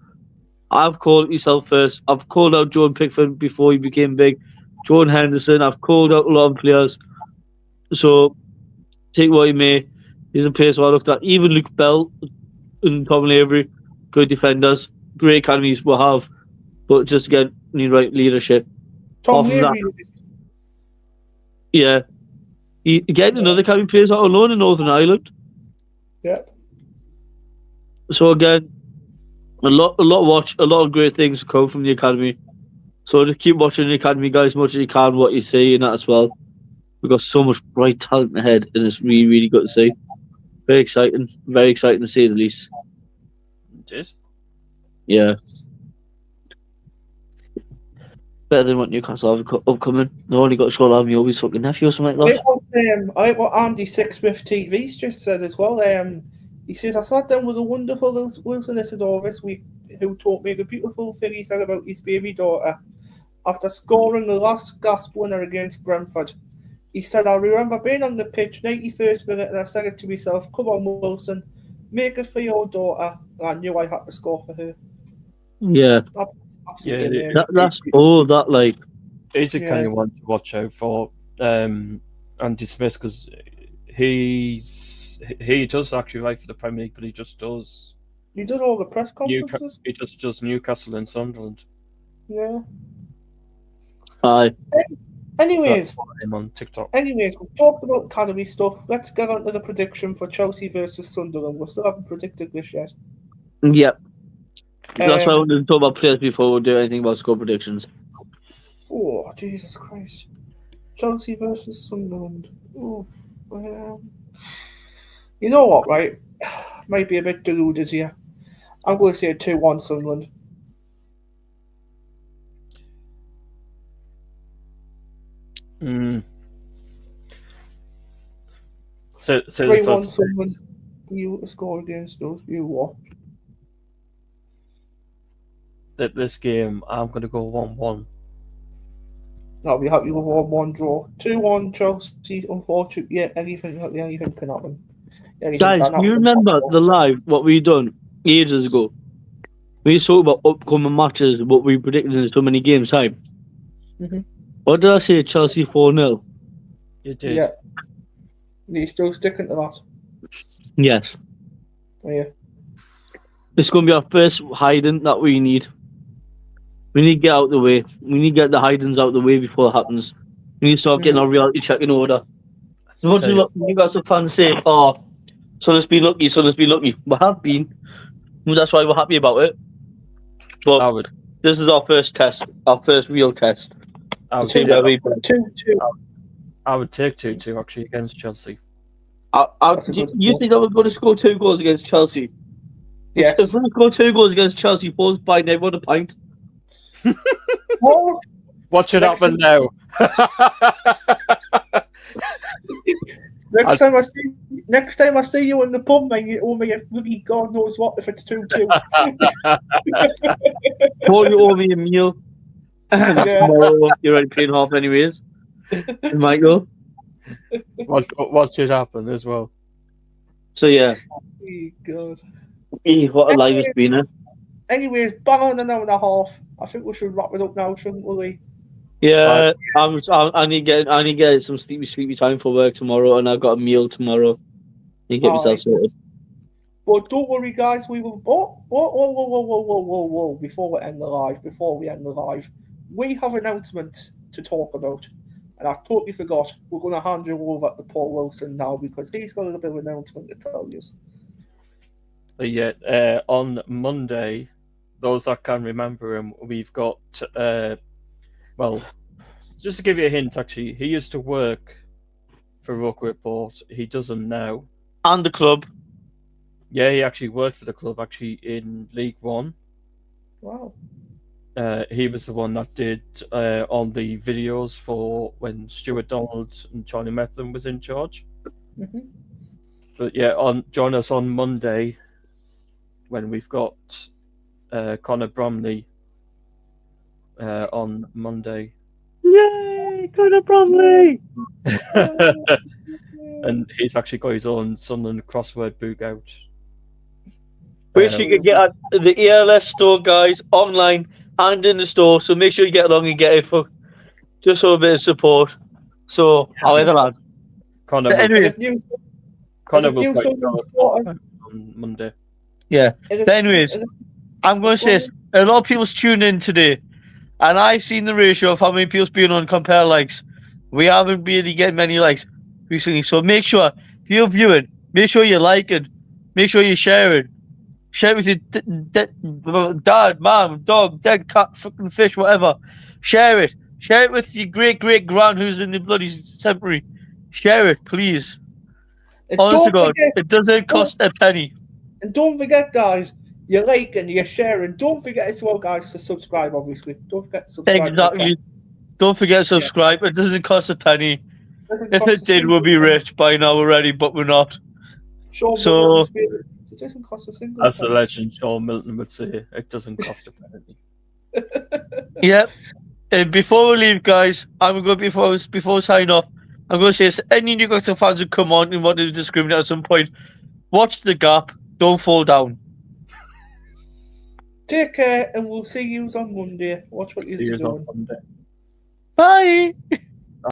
I've called it myself first. I've called out Jordan Pickford before he became big. Jordan Henderson. I've called out a lot of players. So take what you may. These are players who I looked at. Even Luke Bell and Tom Lavery, good defenders. Great academies we'll have. But just again, need right leadership. Tom Off of that- Leary. Yeah. Again, another academy players out alone in Northern Ireland. Yep. So again, a lot of great things to come from the academy. So just keep watching the academy, guys, as much as you can, what you see and that as well. We've got so much bright talent ahead, and it's really, really good to see. Very exciting to say the least. It is. Yeah. Better than what Newcastle have upcoming. They've only got Sean Army always fucking nephew or something like that. I like what Andy Sixsmith TV's just said as well. He says, I sat down with a wonderful Wilson Isidore this week who taught me the beautiful thing he said about his baby daughter. After scoring the last gasp winner against Brentford, he said, I remember being on the pitch 91st minute and I said it to myself, come on Wilson, make it for your daughter. And I knew I had to score for her. Yeah. Absolutely Yeah, amazing. That's all that, like. He's the kind Yeah. of one to watch out for. Andy Smith, because he does actually write for the Premier League, but he just does He did all the press conferences. he just does Newcastle and Sunderland. Yeah. Aye. Anyways, So that's him on TikTok. we've talked about academy stuff. Let's get on to the prediction for Chelsea versus Sunderland. We still haven't predicted this yet. Yep. That's why I Um, wanted to talk about players before we do anything about score predictions. Oh, Jesus Christ. Chelsea versus Sunderland. Oh, you know what, right? Might be a bit deluded here. I'm going to say 2-1 Sunderland. So the 3-1 first Sunderland. You score against us. You what? this game, I'm going to go 1-1. I'll be happy with 1-1 draw. 2-1 Chelsea, unfortunately. Yeah, anything can happen. Anything Guys, can do you happen. remember the live, what we done ages ago? We talked about upcoming matches, what we predicted in so many games time. Mhm. What did I say? Chelsea 4-0? You did. Yeah. Are you still sticking to that? Yes. Yeah. It's going to be our first hiding that we need. We need to get out of the way. We need to get the hidings out of the way before it happens. We need to start getting our reality check in order. So much as you got some fans say, oh, so let's be lucky, so let's be lucky. We have been. And that's why we're happy about it. But I would. this is our first test, our first real test. I would, See where we play. 2-2. I would take 2-2 actually against Chelsea. That's a Do good you score. think that we're going to score 2 goals against Chelsea? Yes. If we score 2 goals against Chelsea, Paul's buying everyone a pint. Oh, What should Next happen now? next time I see you in the pub, mate, you owe me a bloody God knows what if it's 2-2. Paul, you owe me a meal. Yeah. Tomorrow, you're already paying half anyways. Michael. What should happen as well? So yeah, Oh, God. what a life it's been. Anyways, bang on an hour and a half. I think we should wrap it up now, shouldn't we? Yeah, I need to get some sleepy time for work tomorrow, and I've got a meal tomorrow. You get myself Alright. sorted. But don't worry, guys. We will. Whoa! Before we end the live, we have announcements to talk about, and I totally forgot. We're going to hand you over to Paul Wilson now because he's got a little bit of an announcement to tell you. But yeah, on Monday, those that can remember him, we've got. Well, just to give you a hint, actually, he used to work for Roker Report. He doesn't now. And the club. Yeah, he actually worked for the club actually in League One. Wow. He was the one that did all the videos for when Stuart Donald and Charlie Methven was in charge. Mm-hmm. But yeah, join us on Monday when we've got Connor Bromley on Monday. Yay, Connor Bromley! And he's actually got his own Sunderland crossword book out. Which you can get at the ELS store, guys, online and in the store. So make sure you get along and get it for just for a bit of support. So, however, lads. Connor But anyways, Connor and will new play Sunderland supporters. on Monday. yeah. But anyways, I'm going to say this. A lot of people's tuned in today, and I've seen the ratio of how many people's been on Compare likes. We haven't really getting many likes recently, so make sure if you're viewing, make sure you're liking, make sure you're sharing. Share it with your dad, mom, dog, dead cat, fucking fish, whatever. Share it. Share it with your great grand who's in the bloody cemetery. Share it, please. And Honest to don't God, forget, it doesn't cost a penny. and don't forget, guys, you're liking, you're sharing. Don't forget as well, guys, to subscribe. Obviously, don't forget to subscribe. Exactly. Don't forget to subscribe. It doesn't cost a penny. Doesn't If cost it a did, single we'll be penny. rich by now already, but we're not. Sean So- Milton's favorite. It doesn't cost a single As the penny. legend Sean Milton would say, it doesn't cost a penny. Yep. And before we leave, guys, I'm going to before we sign off, I'm going to say this. Any Newcastle fans who come on and want to discriminate at some point, watch the gap. Don't fall down. Take care, and we'll see you on Monday. Watch what See you're you on doing. Monday. Bye.